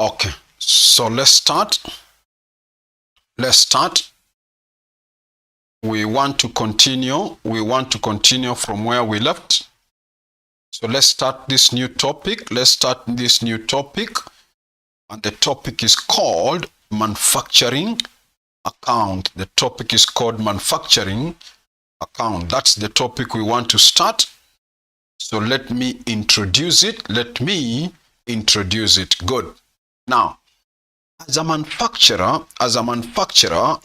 Okay, so let's start. We want to continue from where we left. So let's start this new topic. And the topic is called manufacturing account. That's the topic we want to start. So let me introduce it. Good. Now, as a manufacturer,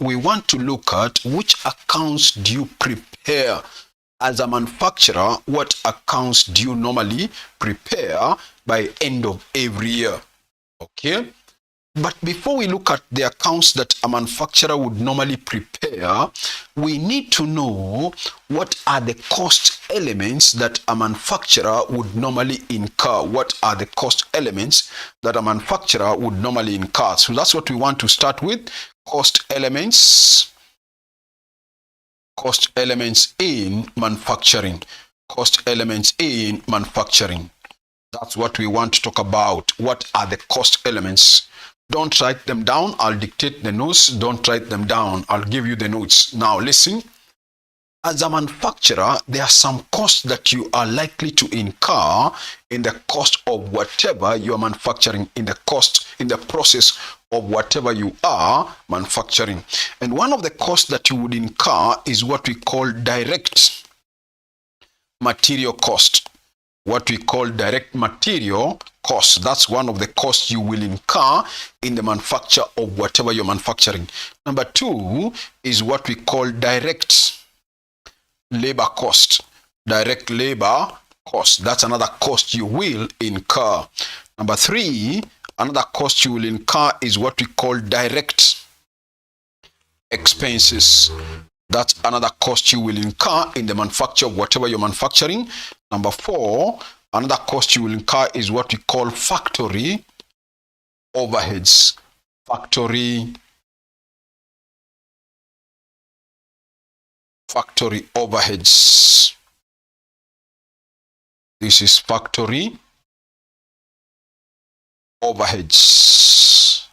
we want to look at which accounts do you prepare. As a manufacturer, what accounts do you normally prepare by end of every year? Okay. But before we look at the accounts that a manufacturer would normally prepare, we need to know what are the cost elements that a manufacturer would normally incur. So that's what we want to start with. Cost elements in manufacturing. That's what we want to talk about. What are the cost elements? Don't write them down. I'll dictate the notes. Don't write them down. I'll give you the notes. Now listen. As a manufacturer, there are some costs that you are likely to incur in the cost of whatever you are manufacturing, in the process of whatever you are manufacturing. And one of the costs that you would incur is what we call direct material cost. That's one of the costs you will incur in the manufacture of whatever you're manufacturing. Number two is what we call direct labor cost. That's another cost you will incur. Number three, another cost you will incur is what we call direct expenses. That's another cost you will incur in the manufacture of whatever you're manufacturing. Number four, another cost you will incur is what we call factory overheads. This is factory overheads.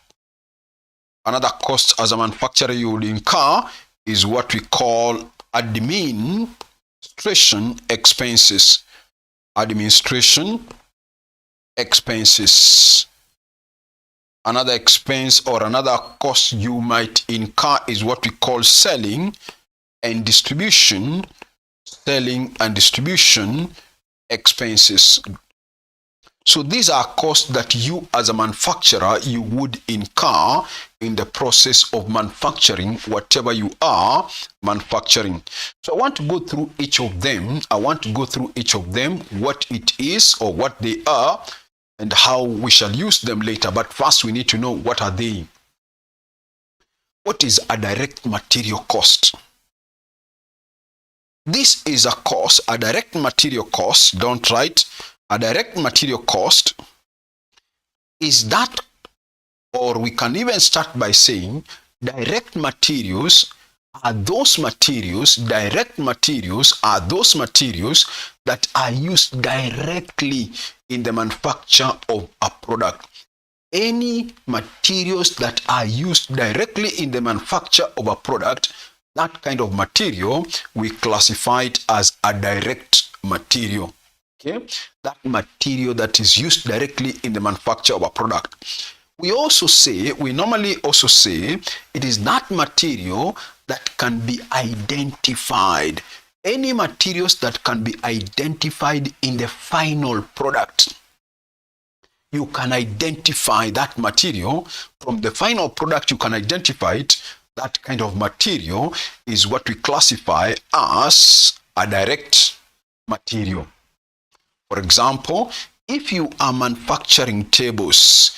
Another cost as a manufacturer you will incur is what we call administration expenses. Another expense or another cost you might incur is what we call selling and distribution expenses. So these are costs that you as a manufacturer you would incur in the process of manufacturing whatever you are manufacturing. So I want to go through each of them, what it is or what they are and how we shall use them later. But first we need to know what are they. What is a direct material cost? This is a cost, a direct material cost. Don't write. A direct material cost is that, or we can even start by saying direct materials are those materials that are used directly in the manufacture of a product. Any materials that are used directly in the manufacture of a product, that kind of material we classify it as a direct material. Okay, that material that is used directly in the manufacture of a product. We normally also say it is that material that can be identified. Any materials that can be identified in the final product. You can identify that material from the final product, you can identify it. That kind of material is what we classify as a direct material. For example, if you are manufacturing tables,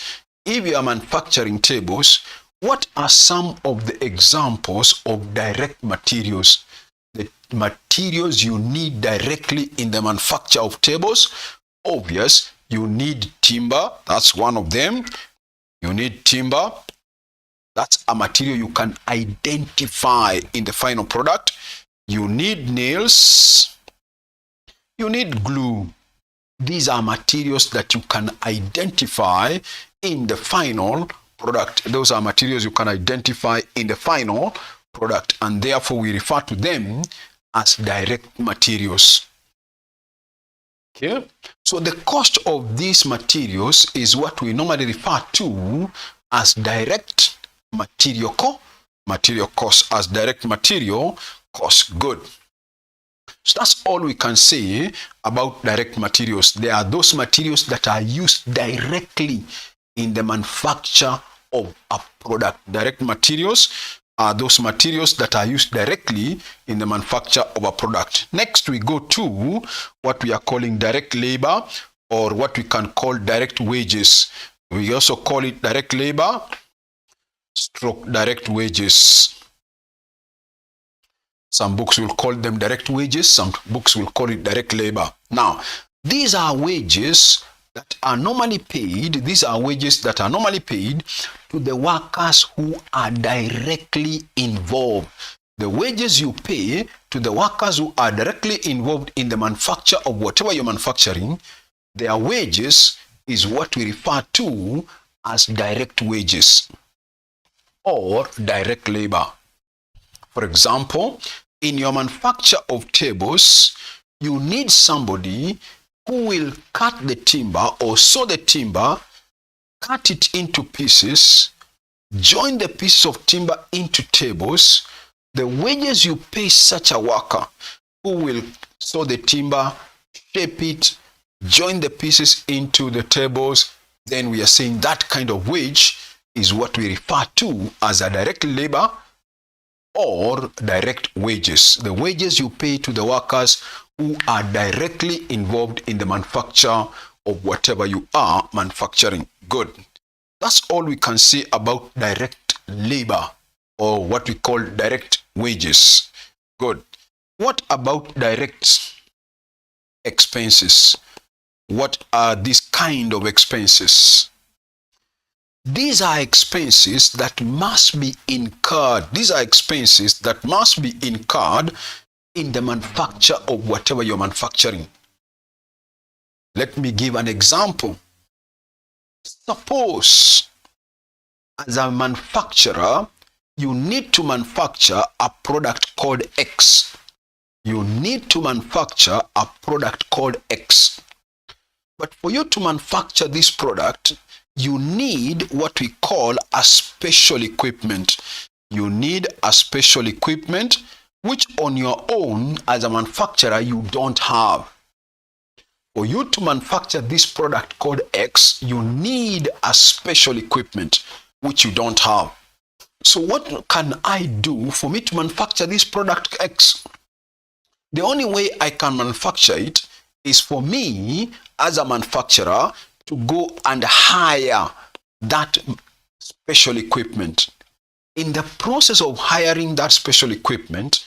what are some of the examples of direct materials? The materials you need directly in the manufacture of tables. Obvious, you need timber. That's one of them. You need timber. That's a material you can identify in the final product. You need nails. You need glue. these are materials that you can identify in the final product. Those are materials you can identify in the final product, and therefore we refer to them as direct materials. Okay, so the cost of these materials is what we normally refer to as direct material cost, as direct material cost. Good. So that's all we can say about direct materials. They are those materials that are used directly in the manufacture of a product. Direct materials are those materials that are used directly in the manufacture of a product. Next, we go to what we are calling direct labor, or what we can call direct wages. We also call it direct labor stroke direct wages. Some books will call them direct wages, some books will call it direct labor. Now, these are wages that are normally paid, to the workers who are directly involved. The wages you pay to the workers who are directly involved in the manufacture of whatever you're manufacturing, their wages is what we refer to as direct wages or direct labor. For example, in your manufacture of tables, you need somebody who will cut the timber or saw the timber, cut it into pieces, join the pieces of timber into tables. The wages you pay such a worker who will saw the timber, shape it, join the pieces into the tables, then we are saying that kind of wage is what we refer to as a direct labor or direct wages. The wages you pay to the workers who are directly involved in the manufacture of whatever you are manufacturing. Good. That's all we can say about direct labor, or what we call direct wages. Good. What about direct expenses? What are these kind of expenses? These are expenses that must be incurred. These are expenses that must be incurred in the manufacture of whatever you're manufacturing. Let me give an example. Suppose, as a manufacturer, you need to manufacture a product called X. You need to manufacture a product called X. But for you to manufacture this product, you need what we call a special equipment. You need a special equipment which on your own as a manufacturer you don't have. For you to manufacture this product called X, you need a special equipment which you don't have. So what can I do for me to manufacture this product X? The only way I can manufacture it is for me as a manufacturer to go and hire that special equipment. In the process of hiring that special equipment,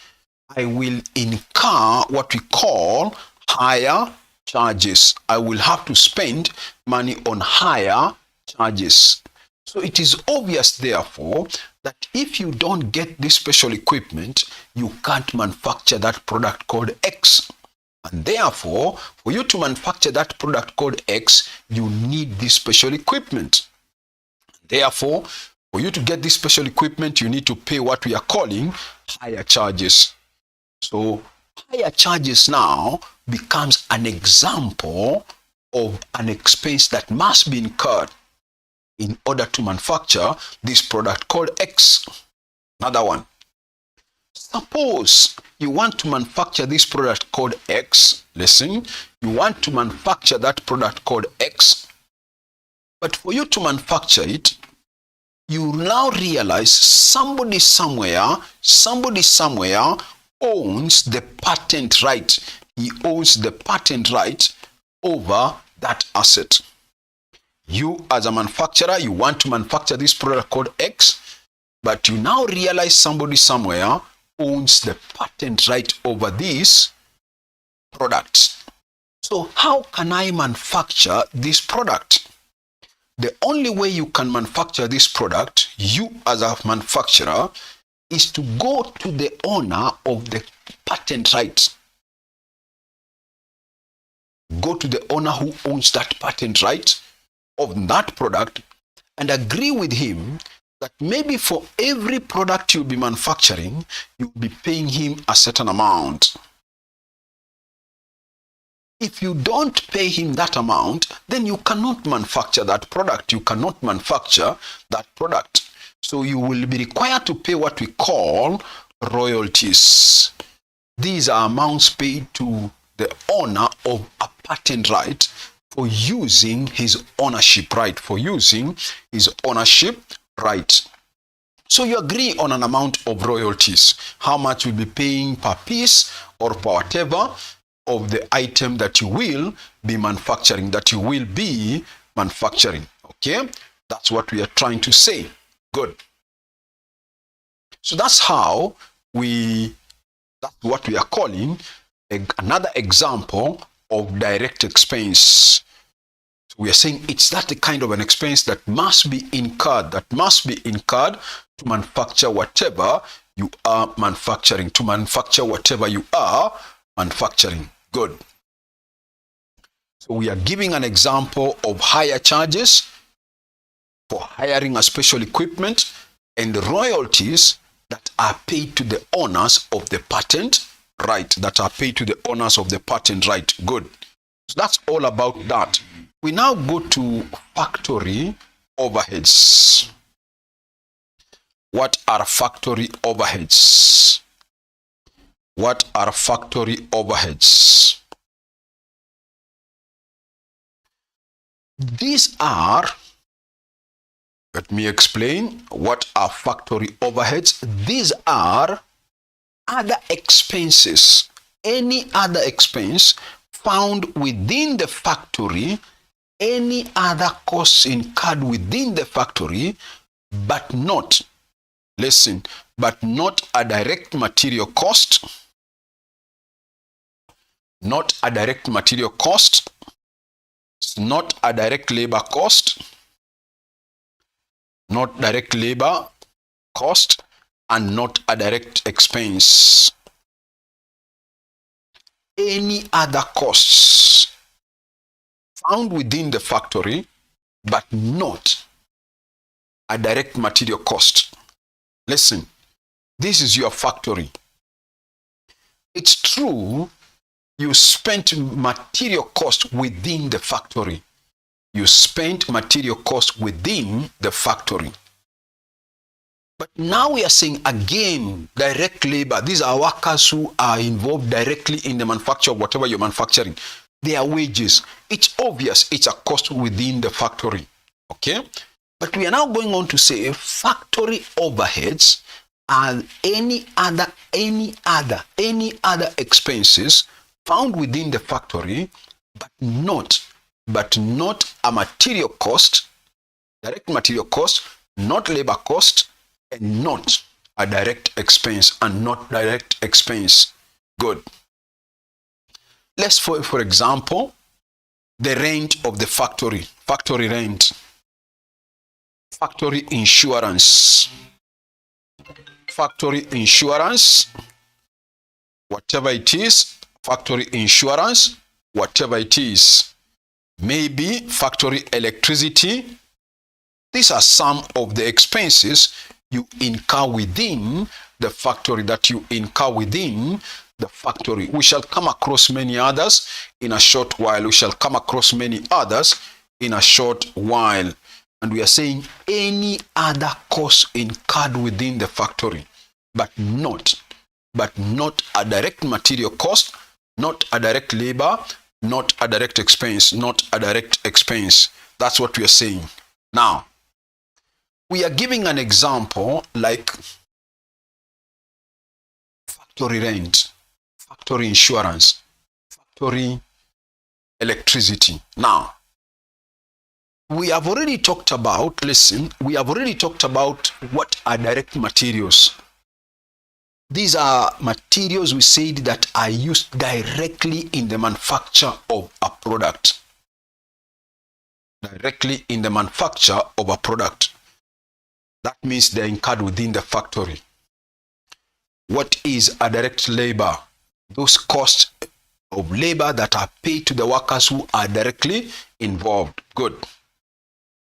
I will incur what we call hire charges. I will have to spend money on hire charges. So it is obvious, therefore, that if you don't get this special equipment, you can't manufacture that product called X. And therefore, for you to manufacture that product called X, you need this special equipment. Therefore, for you to get this special equipment, you need to pay what we are calling hire charges. So, hire charges now becomes an example of an expense that must be incurred in order to manufacture this product called X. Another one. Suppose you want to manufacture this product called X. Listen, you want to manufacture that product called X. But for you to manufacture it, you now realize somebody somewhere owns the patent right. He owns the patent right over that asset. You as a manufacturer, you want to manufacture this product called X, but you now realize somebody somewhere owns the patent right over this product. So how can I manufacture this product? The only way you can manufacture this product, you as a manufacturer, is to go to the owner of the patent right. go to the owner who owns that patent right of that product and agree with him that maybe for every product you'll be manufacturing, you'll be paying him a certain amount. If you don't pay him that amount, then you cannot manufacture that product. You cannot manufacture that product. So you will be required to pay what we call royalties. These are amounts paid to the owner of a patent right for using his ownership right, right. So you agree on an amount of royalties, how much you'll be paying per piece or per whatever of the item that you will be manufacturing, okay? That's what we are trying to say. Good. So that's what we are calling another example of direct expense. So we are saying it's that the kind of an expense that must be incurred, to manufacture whatever you are manufacturing, Good. So we are giving an example of hire charges for hiring a special equipment and royalties that are paid to the owners of the patent right, Good. So that's all about that. We now go to factory overheads. What are factory overheads? These are, let me explain, what are factory overheads? These are other expenses, any other expense found within the factory, any other costs incurred within the factory, but not a direct material cost, not a direct labor cost, and not a direct expense. Any other costs found within the factory, but not a direct material cost. Listen, this is your factory. It's true, you spent material cost within the factory. But now we are saying again, direct labor. These are workers who are involved directly in the manufacture of whatever you're manufacturing. Their wages. It's obvious it's a cost within the factory. Okay? But we are now going on to say factory overheads are any other expenses found within the factory, but not a material cost, direct material cost, not labor cost, and not a direct expense, Good. Let's for example, the rent of the factory rent, factory insurance, whatever it is, maybe factory electricity. These are some of the expenses you incur within the factory, We shall come across many others in a short while. And we are saying any other cost incurred within the factory, but not a direct material cost, not a direct labor, not a direct expense, That's what we are saying. Now, we are giving an example like factory rent, factory insurance, factory electricity. Now, we have already talked about, what are direct materials. These are materials we said that are used directly in the manufacture of a product. That means they're incurred within the factory. What is a direct labor? Those costs of labor that are paid to the workers who are directly involved. Good.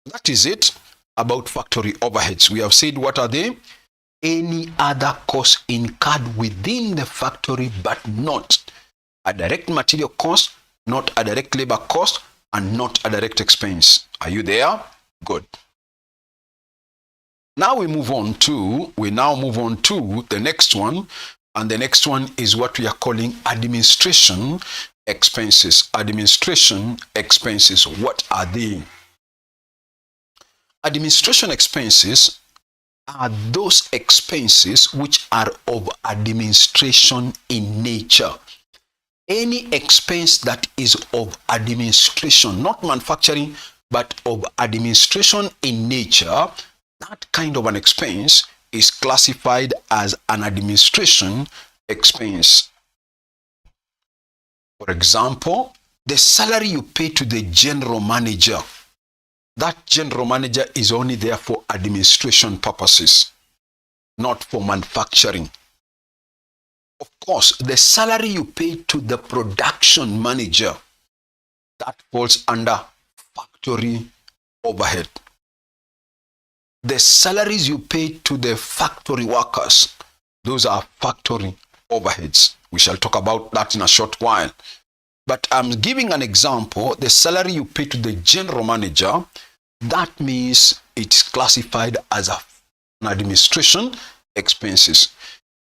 That is it about factory overheads. We have said what are they? Any other cost incurred within the factory but not a direct material cost, not a direct labor cost, and not a direct expense. Are you there? Good. Now we move on to the next one, and the next one is what we are calling administration expenses. Administration expenses, what are they? Administration expenses are those expenses which are of administration in nature. Any expense that is of administration, not manufacturing, but of administration in nature, that kind of an expense is classified as an administration expense. For example, the salary you pay to the general manager, that general manager is only there for administration purposes, not for manufacturing. Of course, the salary you pay to the production manager, that falls under factory overhead. The salaries you pay to the factory workers, those are factory overheads. We shall talk about that in a short while. But I'm giving an example. The salary you pay to the general manager, that means it's classified as an administration expenses.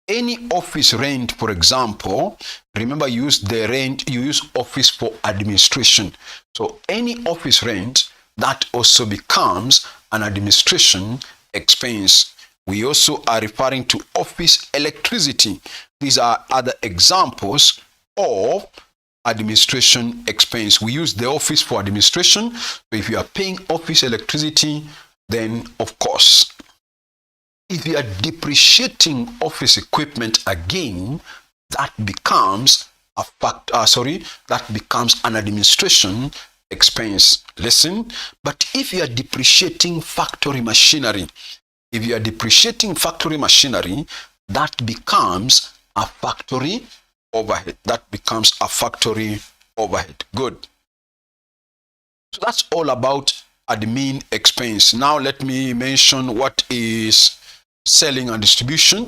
Any office rent, for example, remember you use office for administration. So any office rent, that also becomes an administration expense. We also are referring to office electricity. These are other examples of administration expense. We use the office for administration. So if you are paying office electricity, then of course, if you are depreciating office equipment again, that becomes that becomes an administration expense. Listen, but if you are depreciating factory machinery, that becomes a factory overhead. Good. So that's all about admin expense. Now let me mention what is selling and distribution.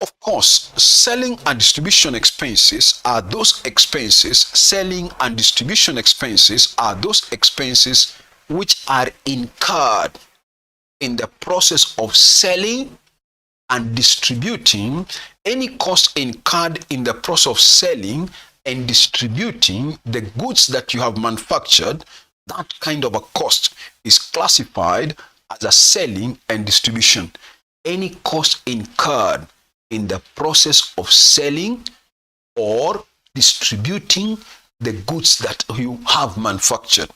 Of course, selling and distribution expenses are those expenses. Selling and distribution expenses are those expenses which are incurred in the process of selling and distributing. Any cost incurred in the process of selling and distributing the goods that you have manufactured, that kind of a cost is classified as a selling and distribution. Any cost incurred in the process of selling or distributing the goods that you have manufactured,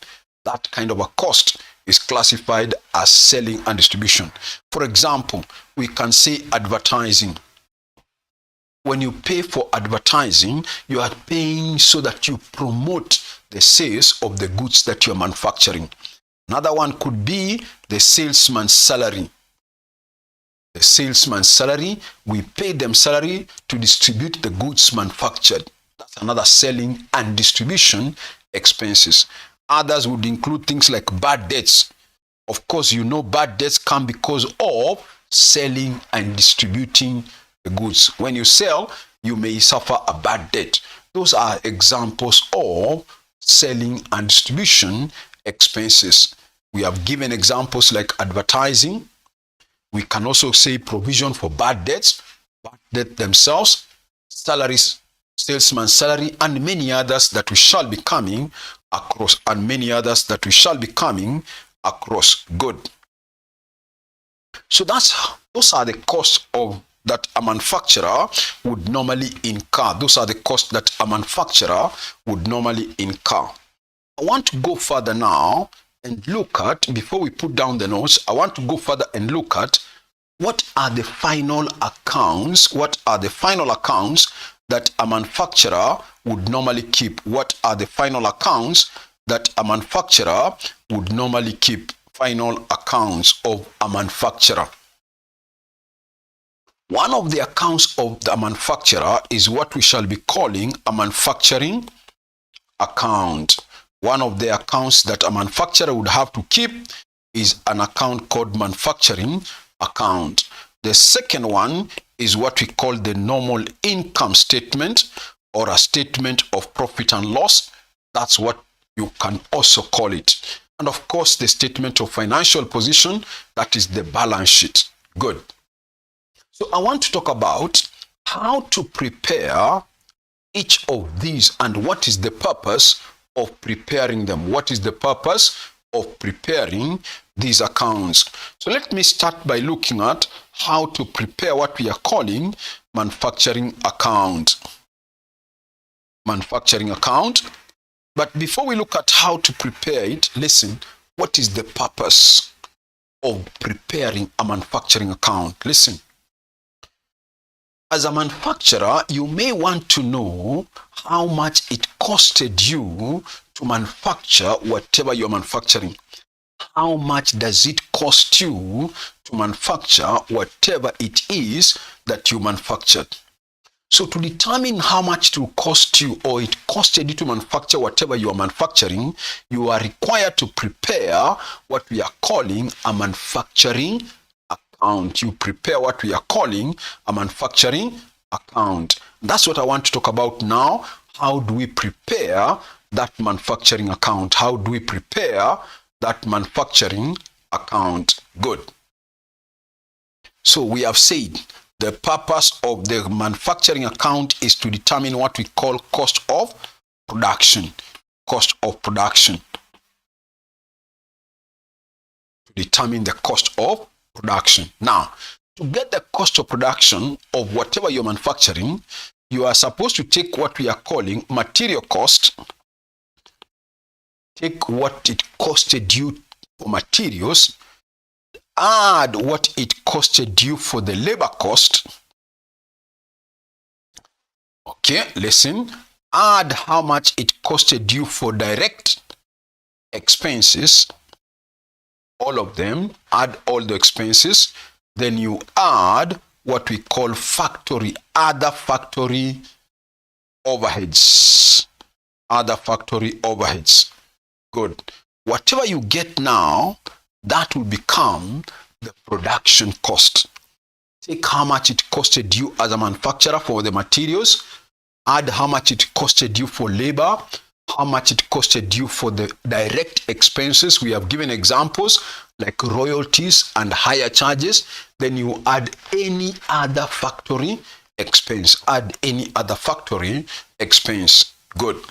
that kind of a cost is classified as selling and distribution. For example, we can say advertising. When you pay for advertising, you are paying so that you promote the sales of the goods that you are manufacturing. Another one could be the salesman's salary. The salesman's salary, we pay them salary to distribute the goods manufactured. That's another selling and distribution expenses. Others would include things like bad debts. Of course, you know bad debts come because of selling and distributing the goods. When you sell, you may suffer a bad debt. Those are examples of selling and distribution expenses. We have given examples like advertising. We can also say provision for bad debts, bad debt themselves, salaries, salesman's salary, and many others that we shall be coming across, Good. So those are the costs that a manufacturer would normally incur. I want to go further now and look at, before we put down the notes, I want to go further and look at what are the final accounts that a manufacturer would normally keep. Final accounts of a manufacturer. One of the accounts of the manufacturer is what we shall be calling a manufacturing account. One of the accounts that a manufacturer would have to keep is an account called manufacturing account. The second one is what we call the normal income statement or a statement of profit and loss. That's what you can also call it. And of course, the statement of financial position, that is the balance sheet. Good. So I want to talk about how to prepare each of these and what is the purpose of preparing them. What is the purpose of preparing these accounts? So let me start by looking at how to prepare what we are calling manufacturing account. Manufacturing account. But before we look at how to prepare it, listen, what is the purpose of preparing a manufacturing account? Listen. As a manufacturer, you may want to know how much it costed you to manufacture whatever you're manufacturing. How much does it cost you to manufacture whatever it is that you manufactured? So to determine how much it will cost you or it costed you to manufacture whatever you are manufacturing, you are required to prepare what we are calling a manufacturing account. You prepare what we are calling a manufacturing account. That's what I want to talk about now. How do we prepare that manufacturing account? How do we prepare that manufacturing account? Good. So we have said the purpose of the manufacturing account is to determine what we call cost of production. Cost of production. To determine the cost of production. Now, to get the cost of production of whatever you're manufacturing, you are supposed to take what we are calling material cost. Take what it costed you for materials, add what it costed you for the labor cost. Okay, listen. Add how much it costed you for direct expenses. All of them. Add all the expenses. Then you add what we call other factory overheads. Other factory overheads. Good. Whatever you get now, that will become the production cost. Take how much it costed you as a manufacturer for the materials, add how much it costed you for labor, how much it costed you for the direct expenses. We have given examples like royalties and higher charges. Then you add any other factory expense. Add any other factory expense. Good.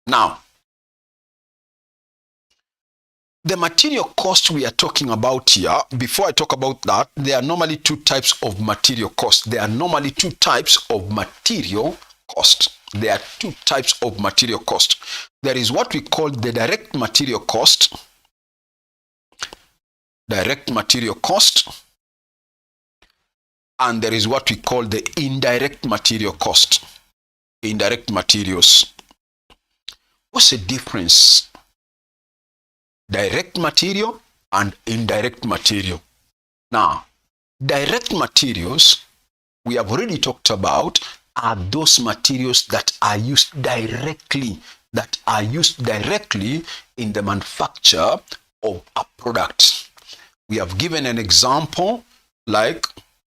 Now, the material cost we are talking about here, before I talk about that, there are normally two types of material cost. There are normally two types of material cost. There are two types of material cost. There is what we call the direct material cost. Direct material cost. And there is what we call the indirect material cost. Indirect materials. What's the difference? Direct material and indirect material. Now, direct materials, we have already talked about, are those materials that are used directly, in the manufacture of a product. We have given an example, like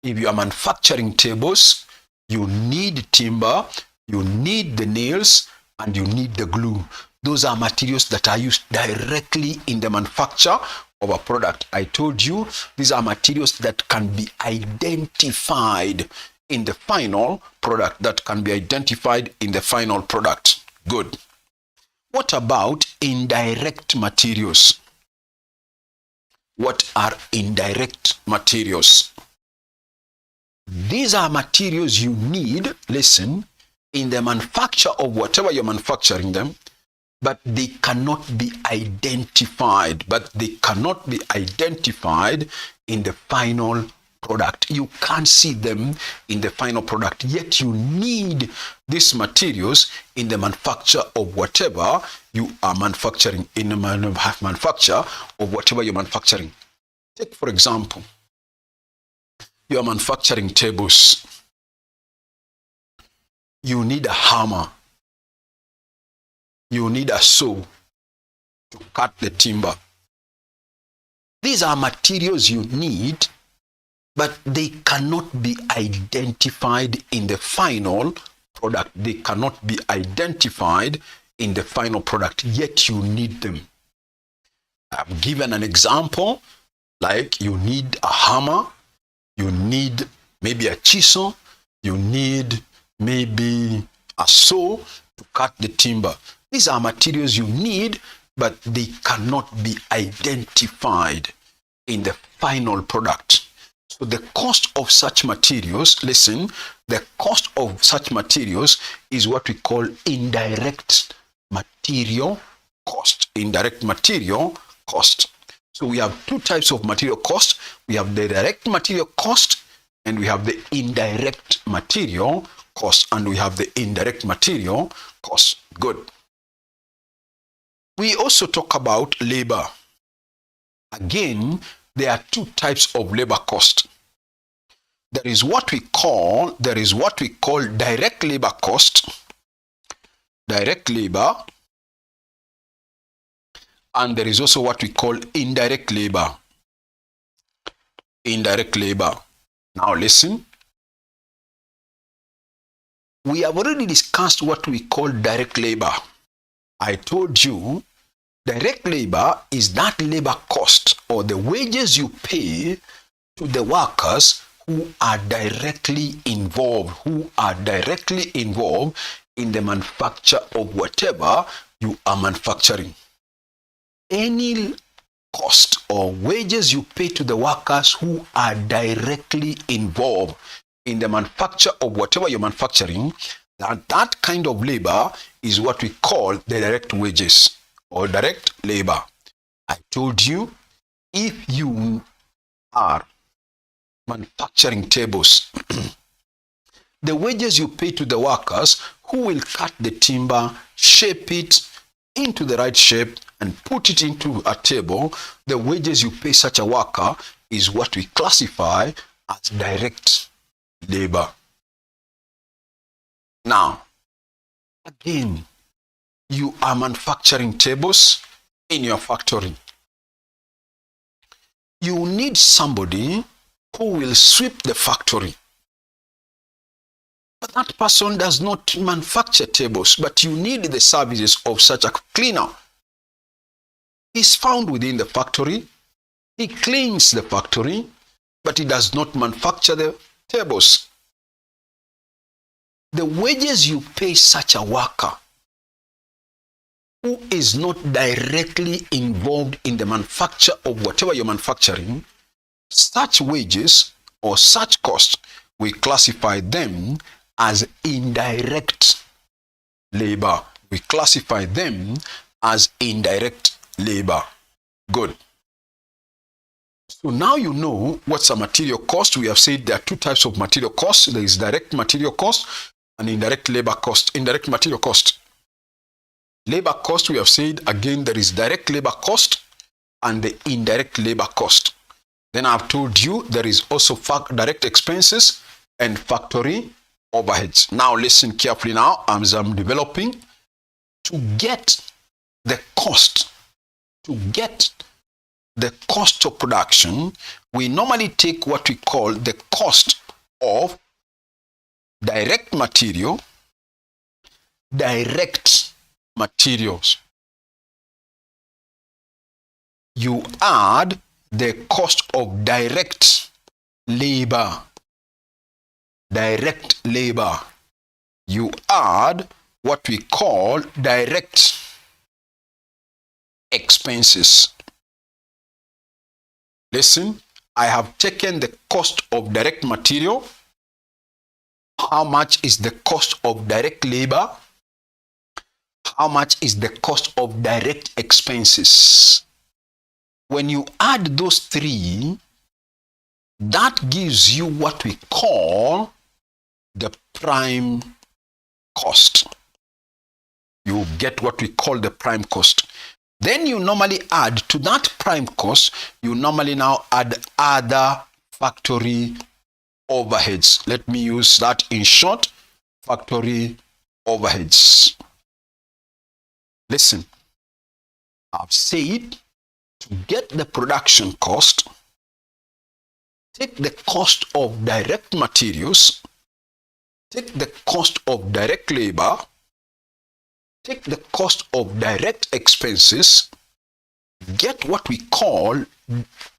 if you are manufacturing tables, you need timber, you need the nails, and you need the glue. Those are materials that are used directly in the manufacture of a product. I told you these are materials that can be identified in the final product. Good. What about indirect materials? What are indirect materials? These are materials you need, listen, in the manufacture of whatever you're manufacturing them, but they cannot be identified. In the final product. You can't see them in the final product, yet you need these materials in the manufacture of whatever you are manufacturing, in the manufacture of whatever you're manufacturing. Take, for example, You are manufacturing tables. You need a hammer. You need a saw to cut the timber. These are materials you need, but they cannot be identified in the final product. They cannot be identified in the final product, yet you need them. I've given an example, like you need a hammer, you need maybe a chisel, you need maybe a saw to cut the timber. These are materials you need, but they cannot be identified in the final product. So the cost of such materials, listen, the cost of such materials is what we call indirect material cost. Indirect material cost. So we have two types of material cost. We have the direct material cost and we have the indirect material cost. And we have the indirect material cost. Good. We also talk about labor. Again, there are two types of labor cost. There is what we call direct labor cost, direct labor, and there is also what we call indirect labor. Indirect labor. Now listen. We have already discussed what we call direct labor. I told you direct labor is that labor cost or the wages you pay to the workers who are directly involved in the manufacture of whatever you are manufacturing. Any cost or wages you pay to the workers who are directly involved in the manufacture of whatever you're manufacturing, that kind of labor is what we call the direct wages or direct labor. I told you, if you are manufacturing tables, the wages you pay to the workers who will cut the timber, shape it into the right shape and put it into a table, the wages you pay such a worker is what we classify as direct labor. Now, again, you are manufacturing tables in your factory. You need somebody who will sweep the factory. But that person does not manufacture tables, but you need the services of such a cleaner. He's found within the factory. He cleans the factory, but he does not manufacture the tables. The wages you pay such a worker who is not directly involved in the manufacture of whatever you're manufacturing, such wages or such costs, we classify them as indirect labor. We classify them as indirect labor. Good. So now you know what's a material cost. We have said there are two types of material costs. There is direct material cost and indirect labor cost. Indirect material cost. Labor cost, we have said again, there is direct labor cost and the indirect labor cost. Then I've told you there is also direct expenses and factory overheads. Now listen carefully now as I'm developing. To get the cost of production, we normally take what we call the cost of direct material, direct materials. You add the cost of direct labor. Direct labor. You add what we call direct expenses. Listen, I have taken the cost of direct material. How much is the cost of direct labor? How much is the cost of direct expenses? When you add those three, that gives you what we call the prime cost. You get what we call the prime cost. Then you normally add to that prime cost, you normally now add other factory overheads. Let me use that in short, factory overheads. Listen, I've said to get the production cost, take the cost of direct materials, take the cost of direct labor, take the cost of direct expenses, get what we call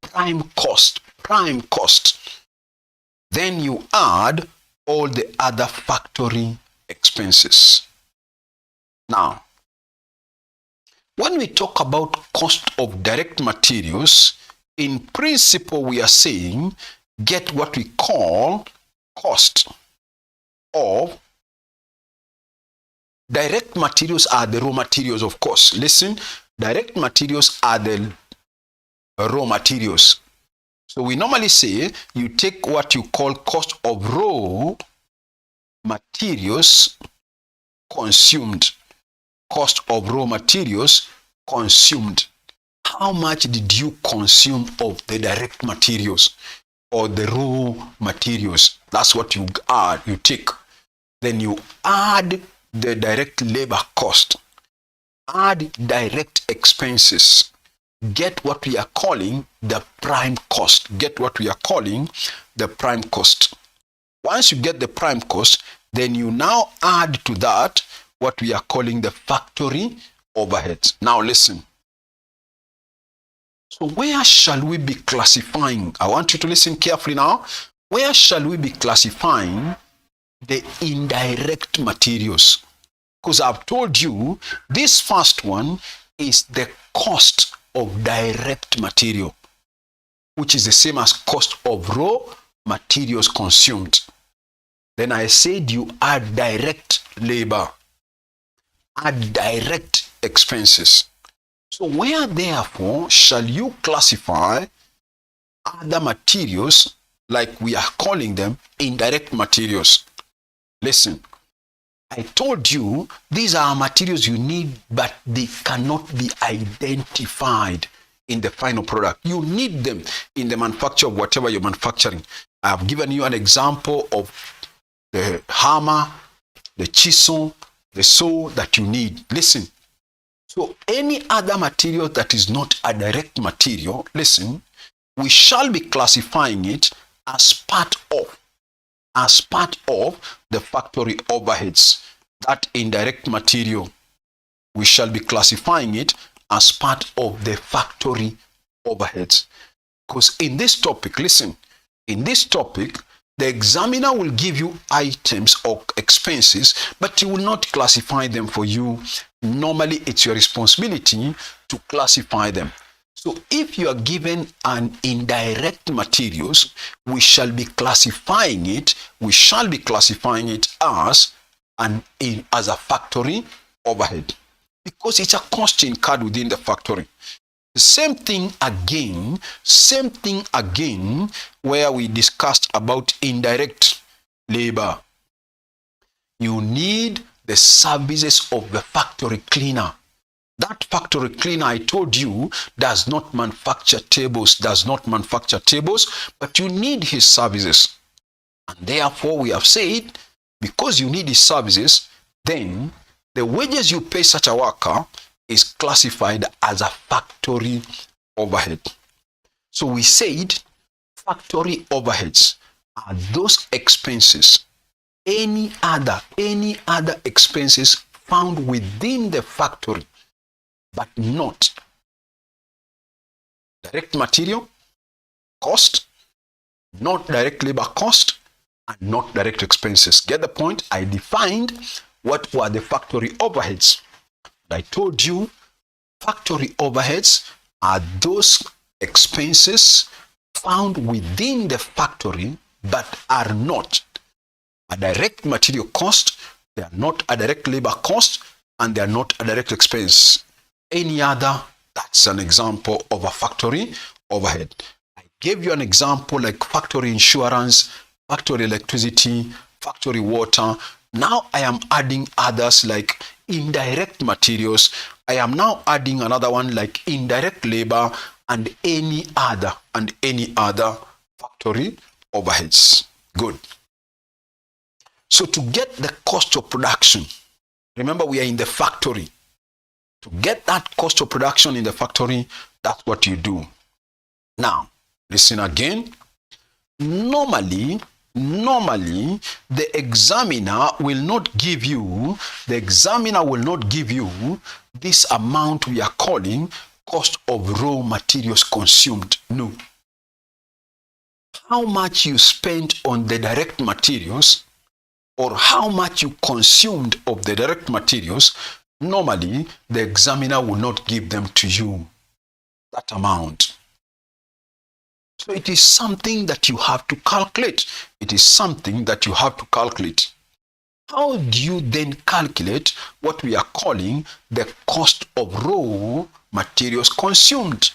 prime cost. Then you add all the other factory expenses. Now, when we talk about cost of direct materials, in principle we are saying get what we call cost of direct materials are the raw materials, of course. Listen, direct materials are the raw materials. So we normally say you take what you call cost of raw materials consumed. Cost of raw materials consumed. How much did you consume of the direct materials or the raw materials? That's what you add, you take. Then you add the direct labor cost, add direct expenses, get what we are calling the prime cost. Get what we are calling the prime cost. Once you get the prime cost, then you now add to that what we are calling the factory overheads. Now listen. So where shall we be classifying? I want you to listen carefully now. Where shall we be classifying the indirect materials? Because I've told you this first one is the cost of direct material, which is the same as cost of raw materials consumed. Then I said you add direct labor, add direct expenses. So where therefore shall you classify other materials, like we are calling them indirect materials? Listen, I told you these are materials you need, but they cannot be identified in the final product. You need them in the manufacture of whatever you're manufacturing. I have given you an example of the hammer, the chisel, the saw that you need. Listen, so any other material that is not a direct material, listen, we shall be classifying it as part of the factory overheads. That indirect material, we shall be classifying it as part of the factory overheads. Because in this topic, listen, in this topic, the examiner will give you items or expenses, but he will not classify them for you. Normally, it's your responsibility to classify them. So if you are given an indirect materials, we shall be classifying it as a factory overhead, because it's a cost incurred within the factory. Same thing again where we discussed about indirect labor. You need the services of the factory cleaner. That factory cleaner, I told you, does not manufacture tables, but you need his services. And therefore we have said, because you need his services, then the wages you pay such a worker is classified as a factory overhead. So we said factory overheads are those expenses, any other expenses found within the factory, but not direct material cost, not direct labor cost, and not direct expenses. Get the point? I defined what were the factory overheads. I told you factory overheads are those expenses found within the factory but are not a direct material cost, they are not a direct labor cost, and they are not a direct expense. Any other, that's an example of a factory overhead. I gave you an example like factory insurance, factory electricity, factory water. Now I am adding others like indirect materials. I am now adding another one like indirect labor and any other factory overheads. Good. So to get the cost of production, remember we are in the factory. To get that cost of production in the factory, that's what you do. Now, listen again. Normally, the examiner will not give you this amount we are calling cost of raw materials consumed. No. How much you spent on the direct materials or how much you consumed of the direct materials, normally the examiner will not give them to you, that amount. So it is something that you have to calculate. How do you then calculate what we are calling the cost of raw materials consumed?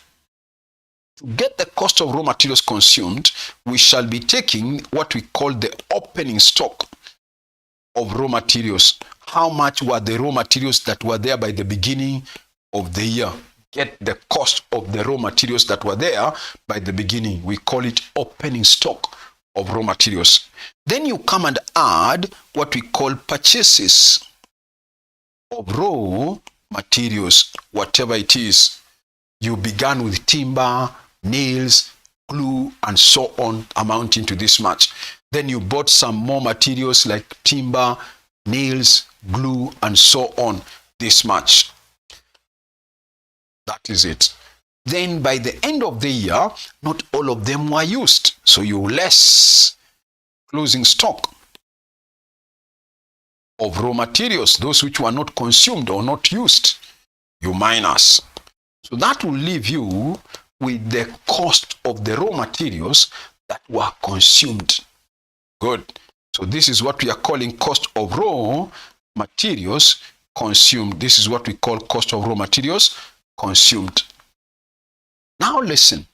To get the cost of raw materials consumed, we shall be taking what we call the opening stock of raw materials. How much were the raw materials that were there by the beginning of the year? Get the cost of the raw materials that were there by the beginning. We call it opening stock of raw materials. Then you come and add what we call purchases of raw materials, whatever it is. You began with timber, nails, glue, and so on, amounting to this much. Then you bought some more materials like timber, nails, glue, and so on, this much. That is it. Then by the end of the year, not all of them were used. So you less closing stock of raw materials, those which were not consumed or not used, you minus. So that will leave you with the cost of the raw materials that were consumed. Good. So this is what we are calling cost of raw materials consumed. This is what we call cost of raw materials consumed. Now listen.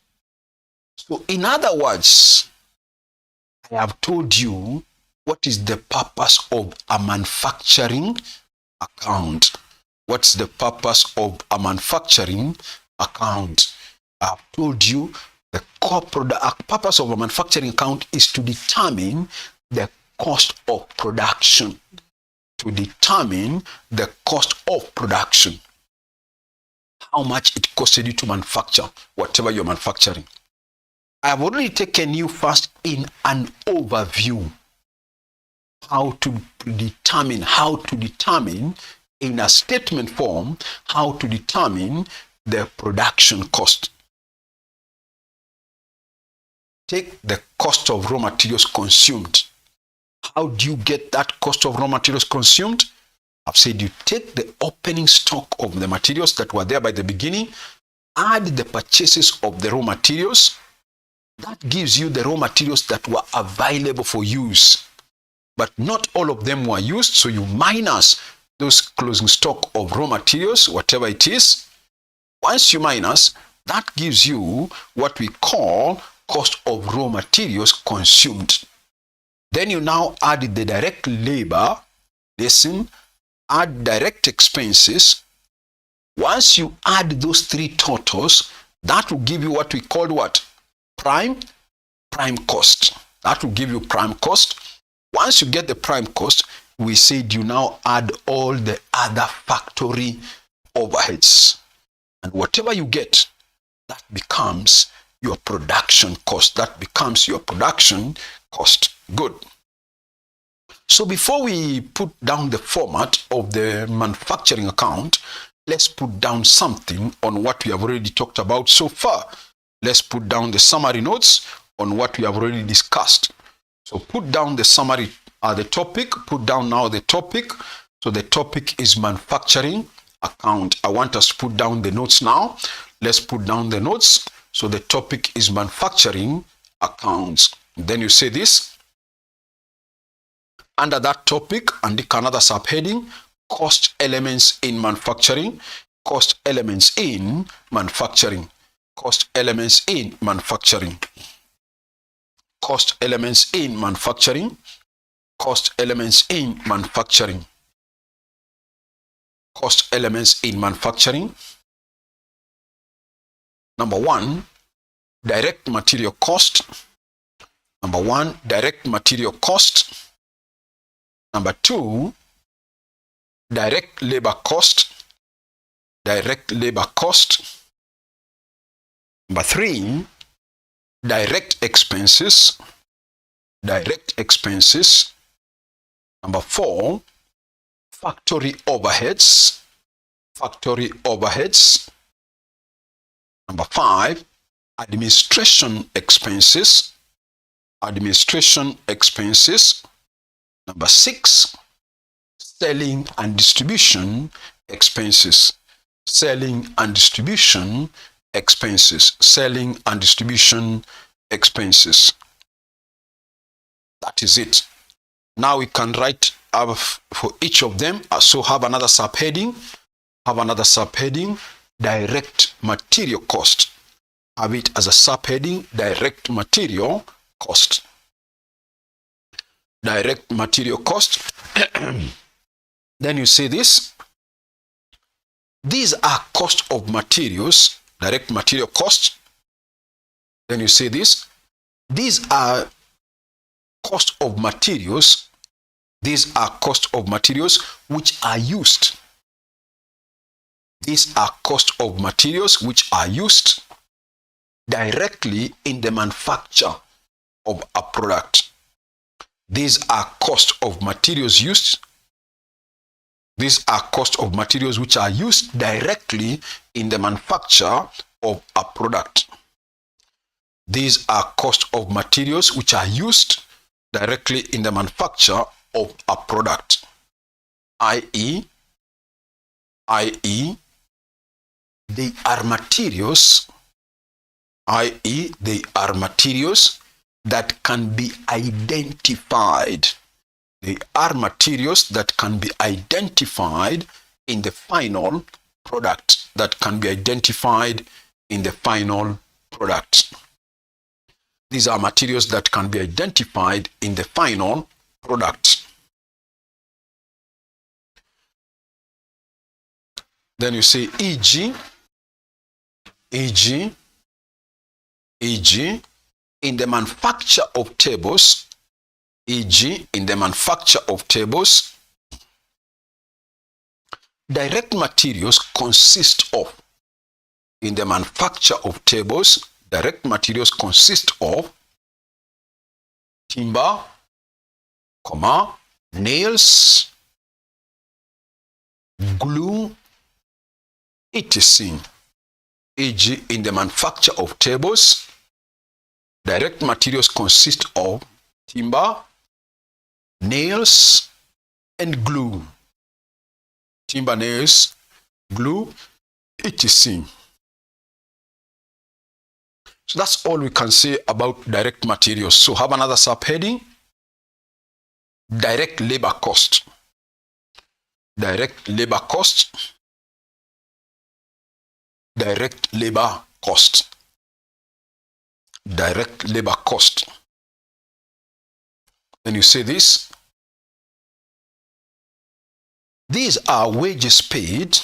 So in other words, I have told you what is the purpose of a manufacturing account. What's the purpose of a manufacturing account? I have told you the purpose of a manufacturing account is to determine the cost of production. To determine the cost of production. How much it costed you to manufacture whatever you're manufacturing. I have already taken you first in an overview how to determine in a statement form how to determine the production cost. Take the cost of raw materials consumed. How do you get that cost of raw materials consumed? I've said you take the opening stock of the materials that were there by the beginning, add the purchases of the raw materials. That gives you the raw materials that were available for use. But not all of them were used, so you minus those closing stock of raw materials, whatever it is. Once you minus, that gives you what we call cost of raw materials consumed. Then you now add the direct labor. Listen. Add direct expenses. Once you add those three totals, that will give you what we call what? Prime cost. That will give you prime cost. Once you get the prime cost, we said you now add all the other factory overheads. And whatever you get, that becomes your production cost. That becomes your production cost. Good. So before we put down the format of the manufacturing account, let's put down something on what we have already talked about so far. Let's put down the summary notes on what we have already discussed. So put down the summary, the topic, put down now the topic. So the topic is manufacturing account. I want us to put down the notes now. Let's put down the notes. So the topic is manufacturing accounts. Then you say this. Under that topic, and another subheading, cost elements in manufacturing, cost elements in manufacturing, cost elements in manufacturing, cost elements in manufacturing, cost elements in manufacturing, cost elements in manufacturing. Number one, direct material cost. Number 1, direct material cost. Number 2, direct labor cost. Direct labor cost. Number 3, direct expenses. Direct expenses. Number 4, factory overheads. Factory overheads. Number 5, administration expenses. Administration expenses. Number 6, selling and distribution expenses. Selling and distribution expenses. Selling and distribution expenses. That is it. Now we can write for each of them. So have another subheading. Have another subheading. Direct material cost. Have it as a subheading. Direct material cost. Direct material cost. Then you say this. These are cost of materials. Direct material cost. Then you say this. These are cost of materials. These are cost of materials which are used. These are cost of materials which are used directly in the manufacture of a product. These are cost of materials used. These are cost of materials which are used directly in the manufacture of a product. These are cost of materials which are used directly in the manufacture of a product. i.e., they are materials, i.e., they are materials that can be identified. They are materials that can be identified in the final product. That can be identified in the final product. These are materials that can be identified in the final product. Then you say e.g., in the manufacture of tables, e.g., in the manufacture of tables, direct materials consist of. In the manufacture of tables, direct materials consist of timber, nails, glue, etc. E.g., in the manufacture of tables, direct materials consist of timber, nails, and glue. Timber, nails, glue, etc. So that's all we can say about direct materials. So have another subheading. Direct labor cost. Direct labor cost. Direct labor cost. Direct labor cost. Then you say this. These are wages paid.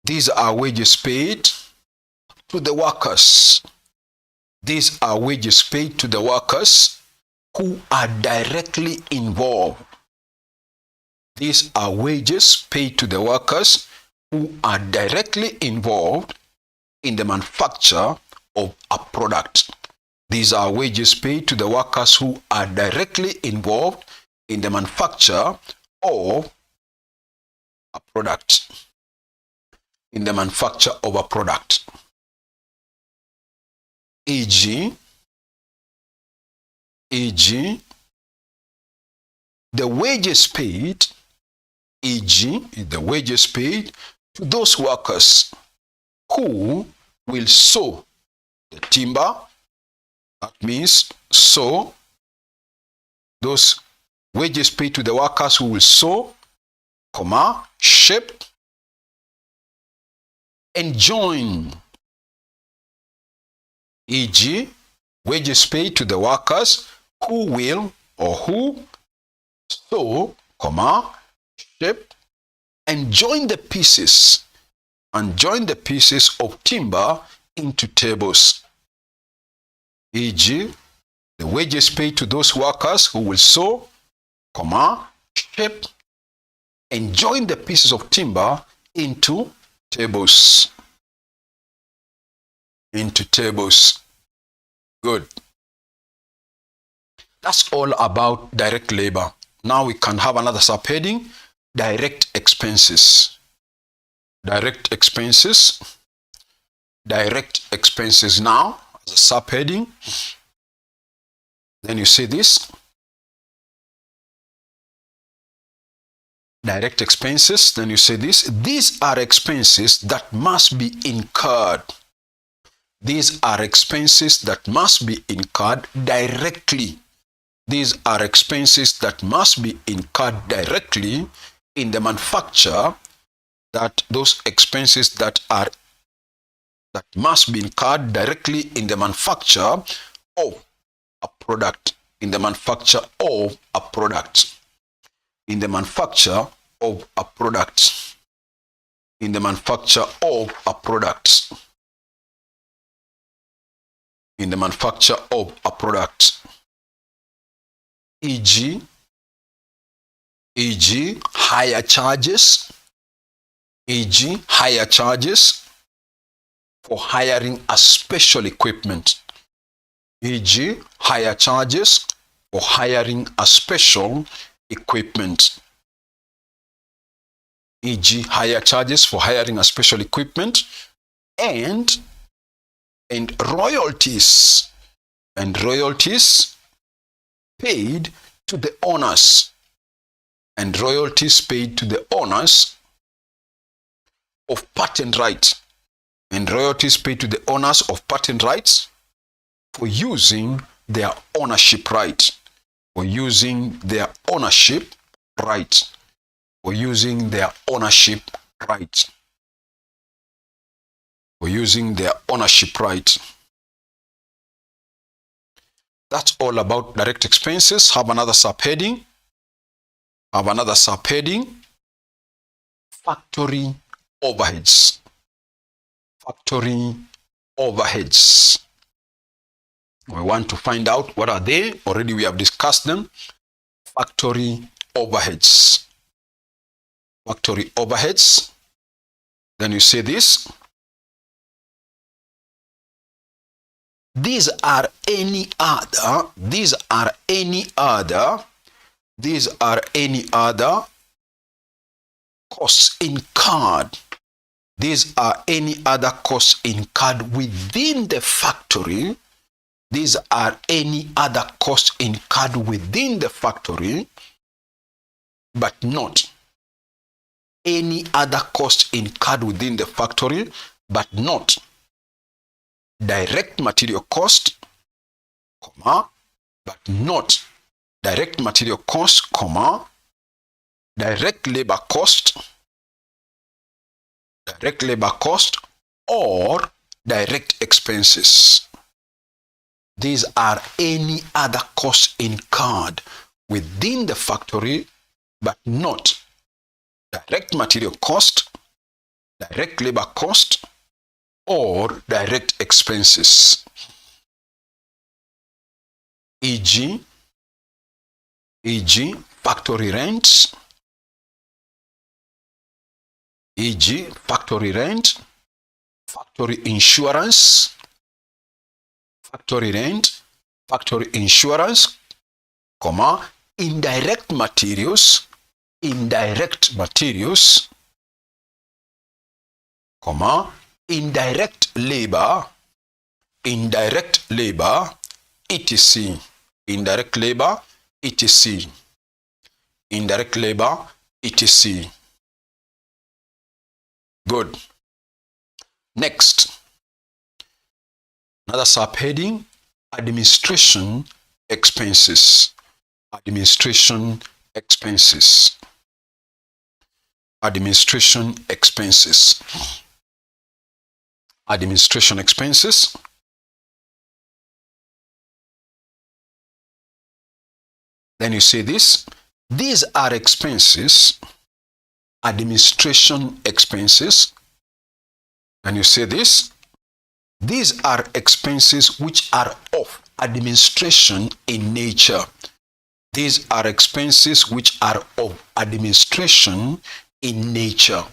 These are wages paid to the workers. These are wages paid to the workers who are directly involved. These are wages paid to the workers who are directly involved in the manufacture of a product. These are wages paid to the workers who are directly involved in the manufacture of a product. In the manufacture of a product. E.g., the wages paid, e.g., the wages paid to those workers who will saw the timber. That means saw. Those wages paid to the workers who will saw, shape, and join. E.g., wages paid to the workers who will or who saw, shape, and join the pieces of timber into tables. E.g., The wages paid to those workers who will saw, shape, and join the pieces of timber into tables. Good. That's all about direct labor. Now we can have another subheading, direct expenses. Direct expenses now as a subheading. Then you see this. Direct expenses, then you say this. These are expenses that must be incurred. These are expenses that must be incurred directly. These are expenses that must be incurred directly in the manufacture. Those expenses that must be incurred directly in the manufacture of a product. In the manufacture of a product. In the manufacture of a product. In the manufacture of a product. In the manufacture of a product. E.g., higher charges. E.g., higher charges for hiring a special equipment. E.g., higher charges for hiring a special equipment. E.g., higher charges for hiring a special equipment, and royalties. And royalties paid to the owners. And royalties paid to the owners of patent rights. And royalties paid to the owners of patent rights for using their ownership right. For using their ownership right. For using their ownership right. For using their ownership right. That's all about direct expenses. Have another subheading. Factory overheads. Factory overheads. We want to find out what are they. Already we have discussed them. Factory overheads. Factory overheads. Then you say this. These are any other costs incurred. These are any other costs incurred within the factory. These are any other costs incurred within the factory, but not any other costs incurred within the factory, but not direct material cost, but not direct material cost, direct labor cost, or direct expenses. These are any other costs incurred within the factory, but not direct material cost, direct labor cost, or direct expenses. E.g., factory rents. E.g., factory rent, factory insurance, factory rent, factory insurance, indirect materials, indirect labor, etc. Indirect labor, etc. Indirect labor, etc. Good. Next, another subheading, administration expenses. Administration expenses. Administration expenses. Administration expenses. Then you say this. These are expenses, administration expenses. And you say this. These are expenses which are of administration in nature. These are expenses which are of administration in nature.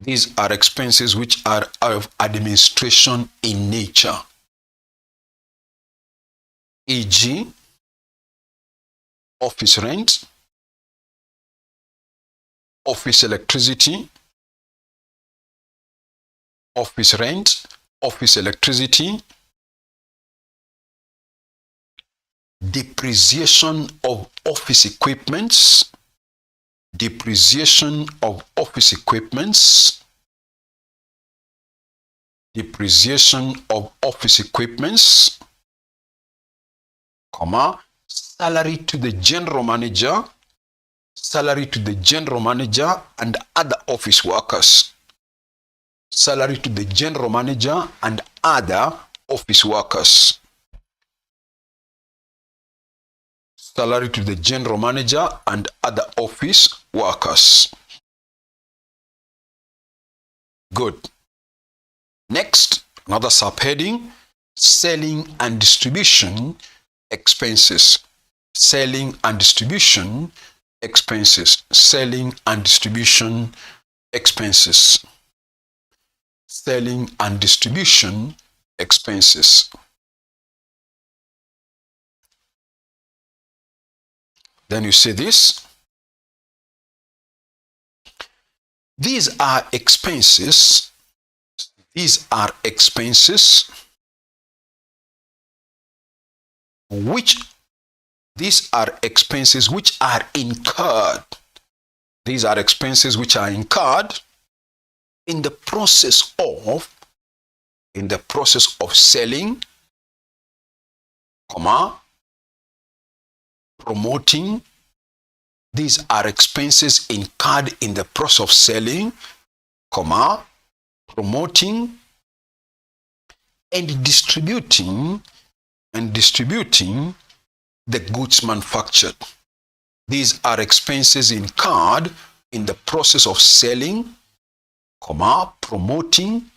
These are expenses which are of administration in nature. E.g., office rent, office electricity, office rent, office electricity, depreciation of office equipments, depreciation of office equipments, depreciation of office equipments, comma, salary to the general manager, salary to the general manager and other office workers, salary to the general manager and other office workers, salary to the general manager and other office workers. Good. Next, another subheading, selling and distribution expenses. Selling and distribution expenses. Selling and distribution expenses. Selling and distribution expenses. Then you see this. These are expenses. These are expenses which are incurred. These are expenses which are incurred in the process of selling, comma, promoting. These are expenses incurred in the process of selling, comma, promoting, and distributing the goods manufactured. These are expenses incurred in the process of selling, comma, promoting,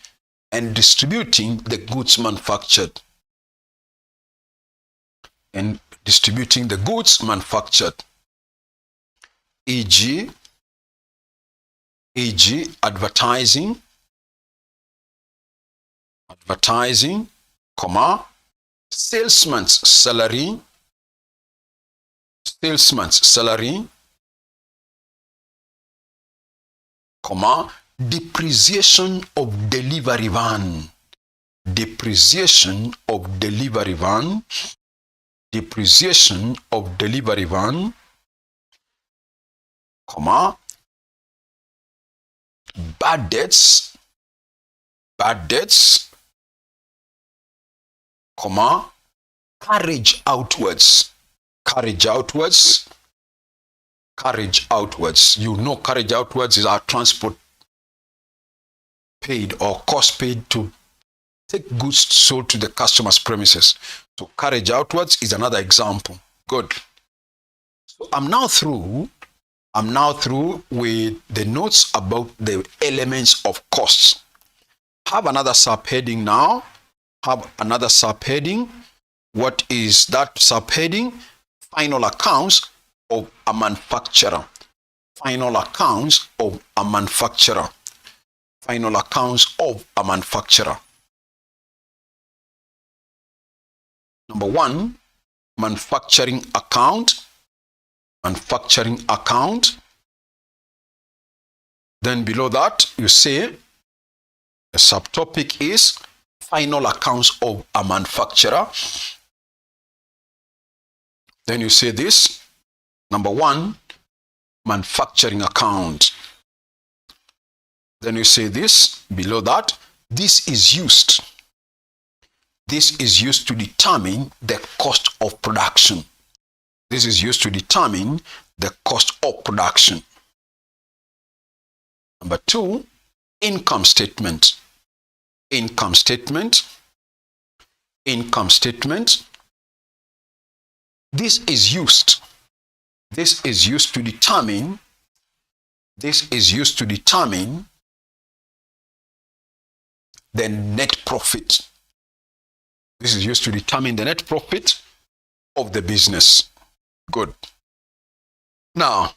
and distributing the goods manufactured. And distributing the goods manufactured. E.g., advertising, comma, salesman's salary, comma, depreciation of delivery van, depreciation of delivery van, comma, bad debts, comma, carriage outwards. You know, carriage outwards is our transport paid or cost paid to take goods sold to the customer's premises. So carriage outwards is another example. Good. So I'm now through with the notes about the elements of costs. Have another subheading now. What is that subheading? Final accounts of a manufacturer. Final accounts of a manufacturer. Final accounts of a manufacturer. Number one, manufacturing account. Manufacturing account. Then below that, you say the subtopic is final accounts of a manufacturer. Then you say this, number one, manufacturing account. Then you say this, below that, this is used to determine the cost of production. This is used to determine the cost of production. Number two, income statement. Income statement. This is used to determine the net profit. This is used to determine the net profit of the business. Good. Now,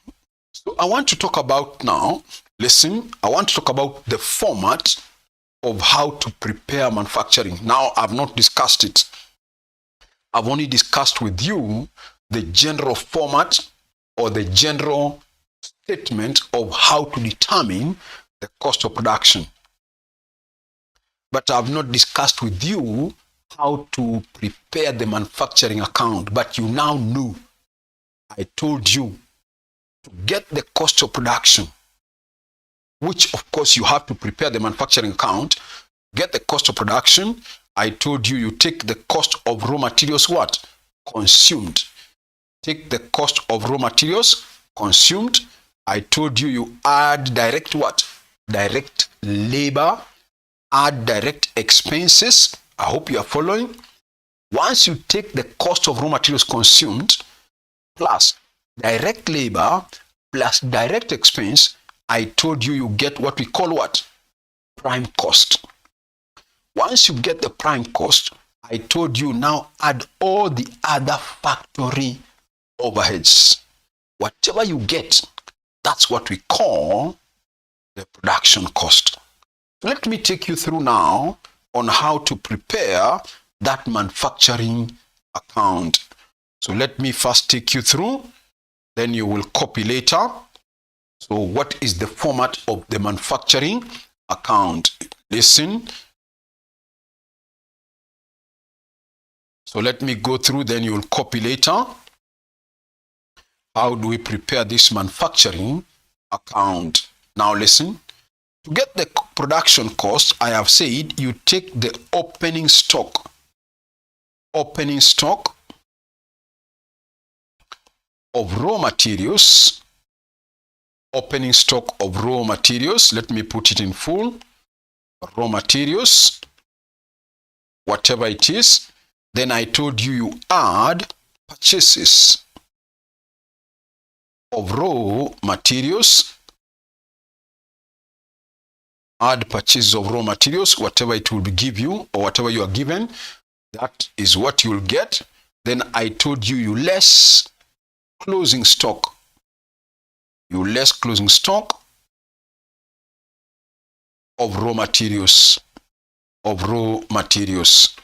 so I want to talk about now, listen, I want to talk about the format of how to prepare manufacturing. Now, I've not discussed it. I've only discussed with you the general format or the general statement of how to determine the cost of production. But I've not discussed with you how to prepare the manufacturing account. But you now know. I told you to get the cost of production, which of course you have to prepare the manufacturing account. Get the cost of production. I told you, you take the cost of raw materials, what? Consumed. Take the cost of raw materials consumed. I told you, you add direct what? Direct labor, add direct expenses. I hope you are following. Once you take the cost of raw materials consumed plus direct labor plus direct expense, I told you, you get what we call what? Prime cost. Once you get the prime cost, I told you now add all the other factory overheads. Whatever you get, that's what we call the production cost. Let me take you through now on how to prepare that manufacturing account. So let me first take you through, then you will copy later. So what is the format of the manufacturing account? Listen. So let me go through, then you will copy later. How do we prepare this manufacturing account? Now listen. To get the production cost, I have said you take the opening stock. Opening stock of raw materials. Opening stock of raw materials. Let me put it in full. Raw materials. Whatever it is. Then I told you, you add purchases of raw materials. Add purchases of raw materials, whatever it will give you or whatever you are given, that is what you will get. Then I told you, you less closing stock. You less closing stock of raw materials. Of raw materials.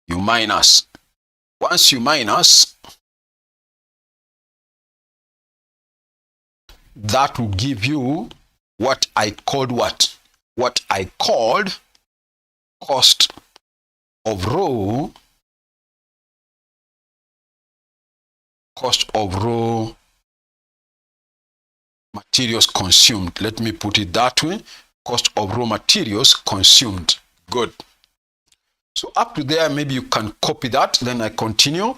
You minus. Once you minus, that will give you what I called what? What I called cost of raw materials consumed. Let me put it that way. Cost of raw materials consumed. Good. So up to there, maybe you can copy that. Then I continue.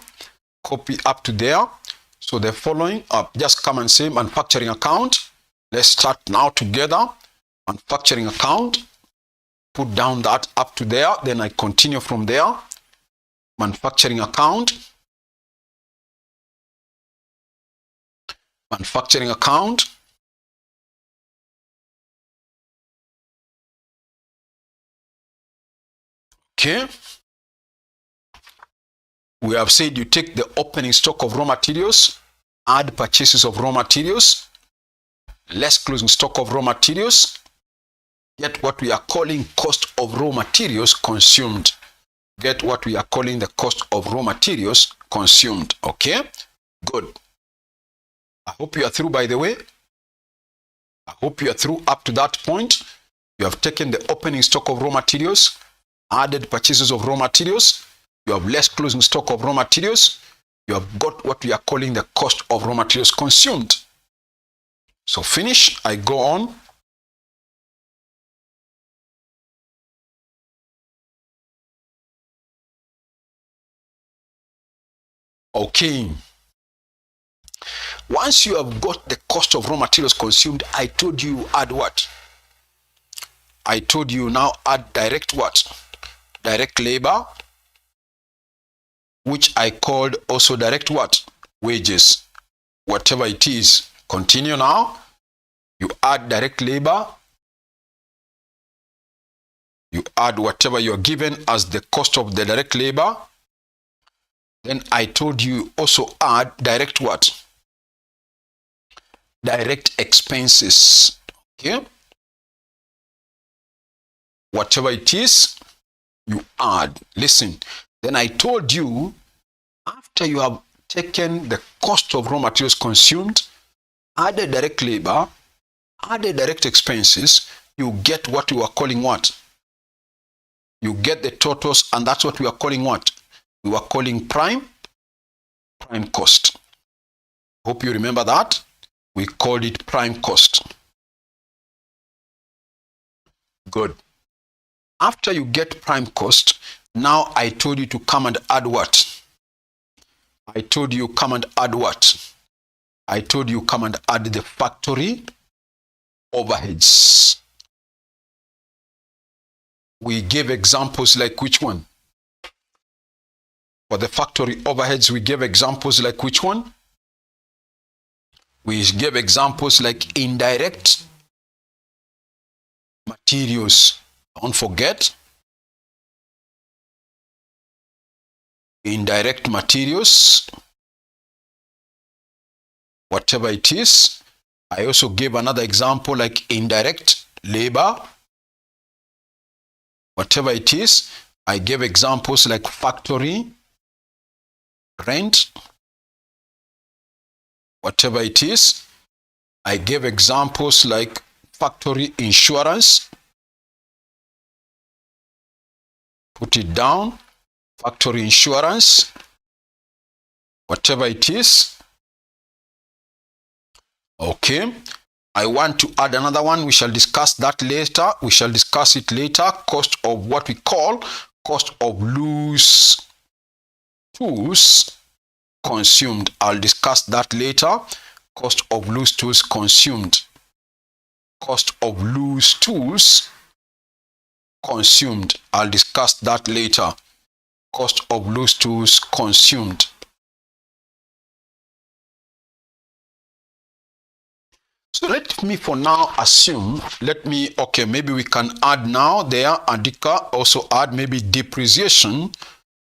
Copy up to there. So the following, just come and say manufacturing account. Let's start now together. Manufacturing account. Put down that up to there. Then I continue from there. Manufacturing account. Manufacturing account. Okay. We have said you take the opening stock of raw materials, add purchases of raw materials, less closing stock of raw materials, get what we are calling cost of raw materials consumed. Get what we are calling the cost of raw materials consumed. Okay? Good. I hope you are through, by the way. I hope you are through up to that point. You have taken the opening stock of raw materials, added purchases of raw materials, you have less closing stock of raw materials, you have got what we are calling the cost of raw materials consumed. So finish, I go on. Okay. Once you have got the cost of raw materials consumed, I told you add what? I told you now add direct what? Direct labor, which I called also direct what? Wages. Whatever it is. Continue now. You add direct labor. You add whatever you're given as the cost of the direct labor. Then I told you also add direct what? Direct expenses. Okay? Whatever it is, you add. Listen, then I told you after you have taken the cost of raw materials consumed, added direct labor, added direct expenses, you get what we are calling what? You get the totals, and that's what we are calling what? We were calling prime cost. Hope you remember that. We called it prime cost. Good. After you get prime cost, now I told you to come and add what? I told you come and add what? I told you come and add the factory overheads. We gave examples like which one? For the factory overheads, we gave examples like which one? We gave examples like indirect materials. Don't forget. Indirect materials. Whatever it is. I also gave another example like indirect labor. Whatever it is. I gave examples like factory rent. Whatever it is. I gave examples like factory insurance. Put it down. Factory insurance. Whatever it is. Okay. I want to add another one. We shall discuss that later. We shall discuss it later. Cost of what we call cost of loose tools consumed. I'll discuss that later. Cost of loose tools consumed. Cost of loose tools consumed. I'll discuss that later. Cost of loose tools consumed. So let me for now assume, okay, maybe we can add now there, Andika, also add maybe depreciation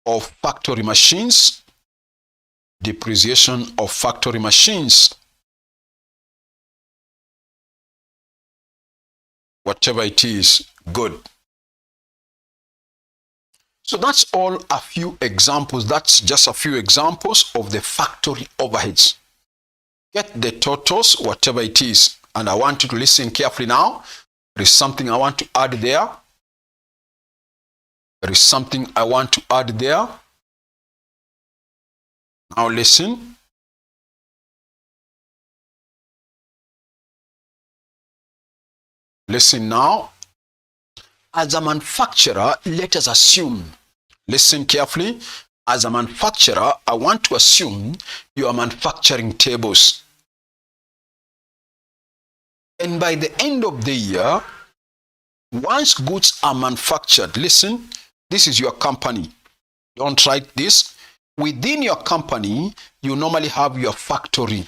of factory machines. Depreciation of factory machines. Whatever it is, good. So that's all a few examples. That's just a few examples of the factory overheads. Get the totals, whatever it is. And I want you to listen carefully now. There is something I want to add there. There is something I want to add there. Now listen. Listen now. As a manufacturer, let us assume, listen carefully. As a manufacturer, I want to assume you are manufacturing tables. And by the end of the year, once goods are manufactured, listen, this is your company. Don't write this. Within your company, you normally have your factory.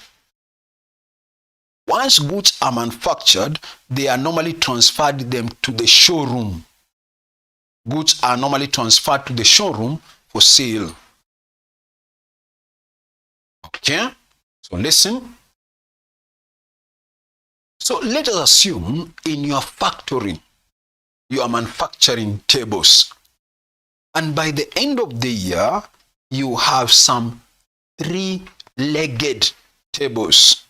Once goods are manufactured, they are normally transferred them to the showroom. Goods are normally transferred to the showroom for sale. Okay? So listen. So let us assume in your factory, you are manufacturing tables. And by the end of the year, you have some three-legged tables.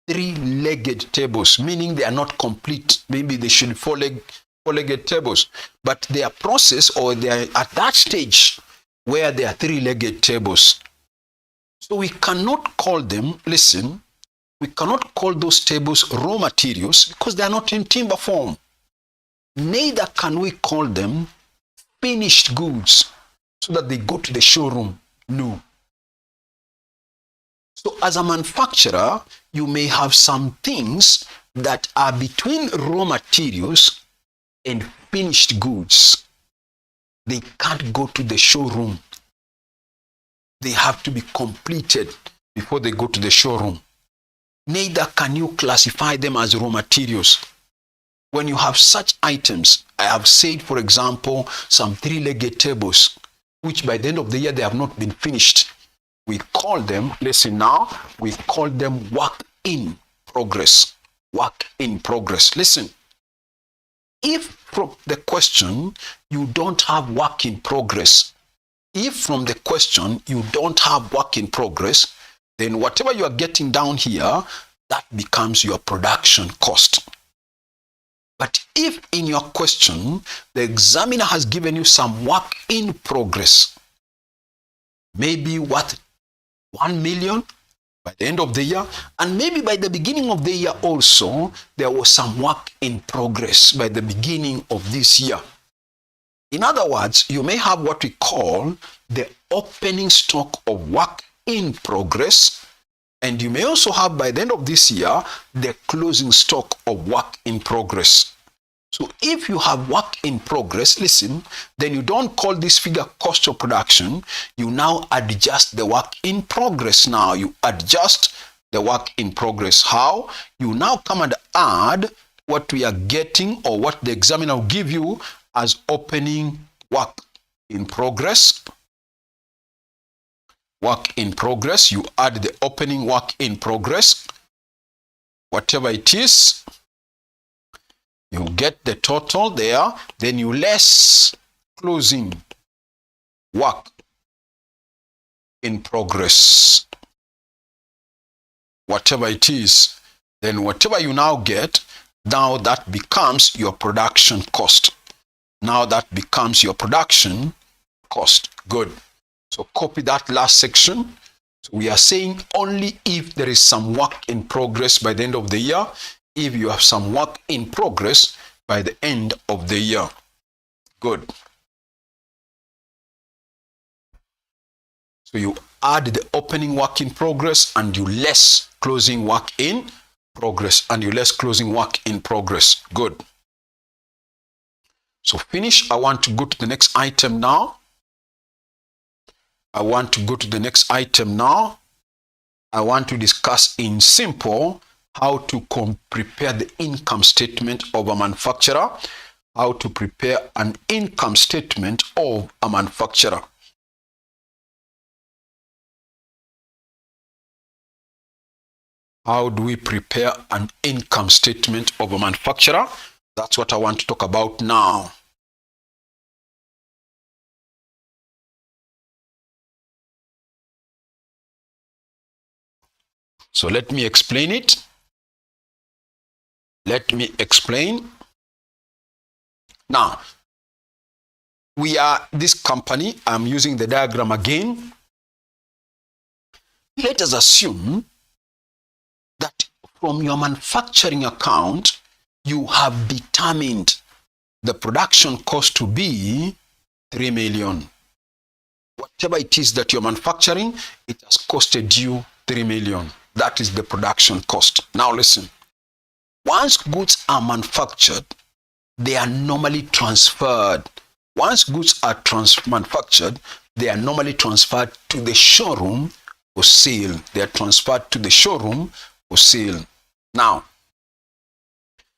Three-legged tables, meaning they are not complete. Maybe they should be four-legged tables. But they are processed, or they are at that stage where they are three-legged tables. So we cannot call them, listen, we cannot call those tables raw materials because they are not in timber form. Neither can we call them finished goods so that they go to the showroom. No. So as a manufacturer, you may have some things that are between raw materials and finished goods. They can't go to the showroom. They have to be completed before they go to the showroom. Neither can you classify them as raw materials. when you have such items, I have said, for example, some three-legged tables, which by the end of the year, they have not been finished. We call them, listen now, we call them work in progress. Work in progress. Listen, if from the question you don't have work in progress, if from the question you don't have work in progress, then whatever you are getting down here, that becomes your production cost. But if in your question, the examiner has given you some work in progress, maybe worth 1 million by the end of the year, and maybe by the beginning of the year also, there was some work in progress by the beginning of this year. In other words, you may have what we call the opening stock of work in progress, and you may also have by the end of this year, the closing stock of work in progress. So if you have work in progress, listen, then you don't call this figure cost of production. You now adjust the work in progress. Now you adjust the work in progress. How? You now come and add what we are getting or what the examiner will give you as opening work in progress. Work in progress. You add the opening work in progress, whatever it is. You get the total there, then you less closing work in progress, whatever it is. Then whatever you now get, now that becomes your production cost. Now that becomes your production cost. Good. So copy that last section. So we are saying only if there is some work in progress by the end of the year, if you have some work in progress by the end of the year. Good. So you add the opening work in progress and you less closing work in progress, and you less closing work in progress. Good. So finish. I want to go to the next item now. I want to discuss in simple how to prepare the income statement of a manufacturer. How to prepare an income statement of a manufacturer. How do we prepare an income statement of a manufacturer? That's what I want to talk about now. So let me explain it. Let me explain. Now, we are this company. I'm using the diagram again. Let us assume that from your manufacturing account, you have determined the production cost to be 3 million. Whatever it is that you're manufacturing, it has costed you 3 million. That is the production cost. Now listen. Once goods are manufactured, they are normally transferred. Once goods are manufactured, they are normally transferred to the showroom for sale. They are transferred to the showroom for sale. Now,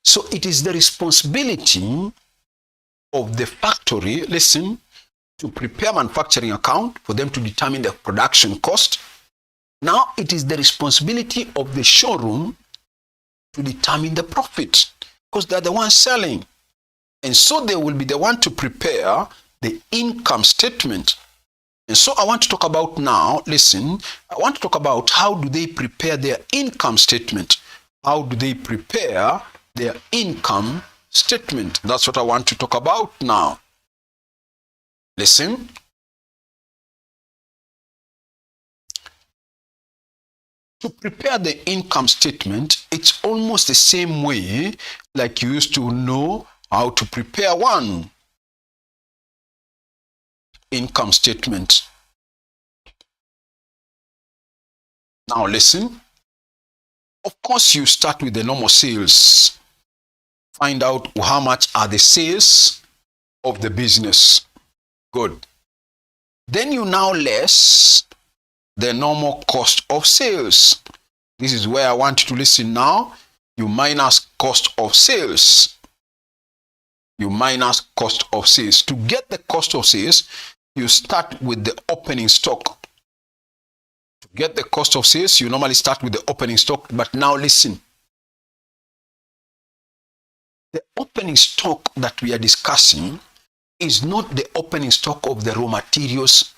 so it is the responsibility of the factory, listen, to prepare manufacturing account for them to determine the production cost. Now it is the responsibility of the showroom to determine the profit, because they're the ones selling. And so they will be the one to prepare the income statement. And so I want to talk about now, listen, I want to talk about how do they prepare their income statement. How do they prepare their income statement? That's what I want to talk about now. Listen. To prepare the income statement, it's almost the same way like you used to know how to prepare one income statement. Now listen. Of course, you start with the normal sales. Find out how much are the sales of the business. Good. Then you now less the normal cost of sales. This is where I want you to listen now. You minus cost of sales. you minus cost of sales. To get the cost of sales, you start with the opening stock. To get the cost of sales, you normally start with the opening stock. But now listen. The opening stock that we are discussing is not the opening stock of the raw materials.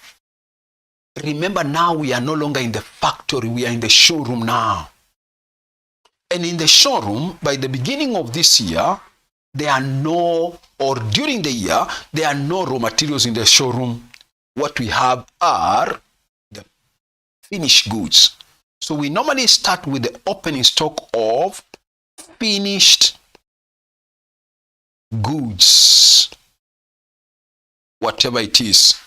Remember, now we are no longer in the factory, we are in the showroom now. And in the showroom, by the beginning of this year, there are no, or during the year, there are no raw materials in the showroom. What we have are the finished goods. So we normally start with the opening stock of finished goods, whatever it is.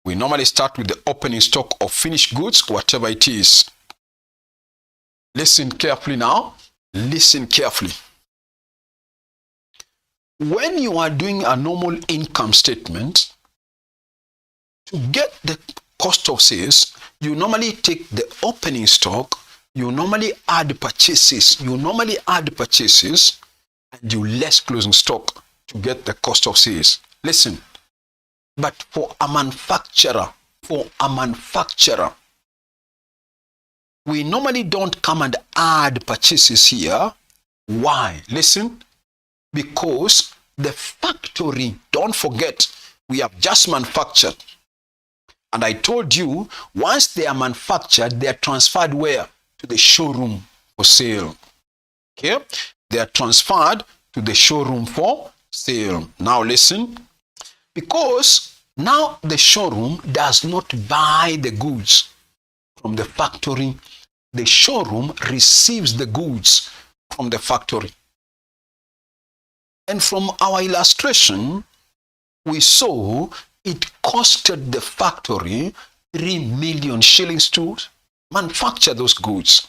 We normally start with the opening stock of finished goods, whatever it is. Listen carefully now. Listen carefully. When you are doing a normal income statement, to get the cost of sales, you normally take the opening stock, you normally add purchases, and you less closing stock to get the cost of sales. Listen. But for a manufacturer, we normally don't come and add purchases here. Why? Listen, because the factory, don't forget, we have just manufactured. And I told you, once they are manufactured, they are transferred where? To the showroom for sale. Okay? They are transferred to the showroom for sale. Now listen. Because now the showroom does not buy the goods from the factory. The showroom receives the goods from the factory. And from our illustration, we saw it costed the factory 3 million shillings to manufacture those goods.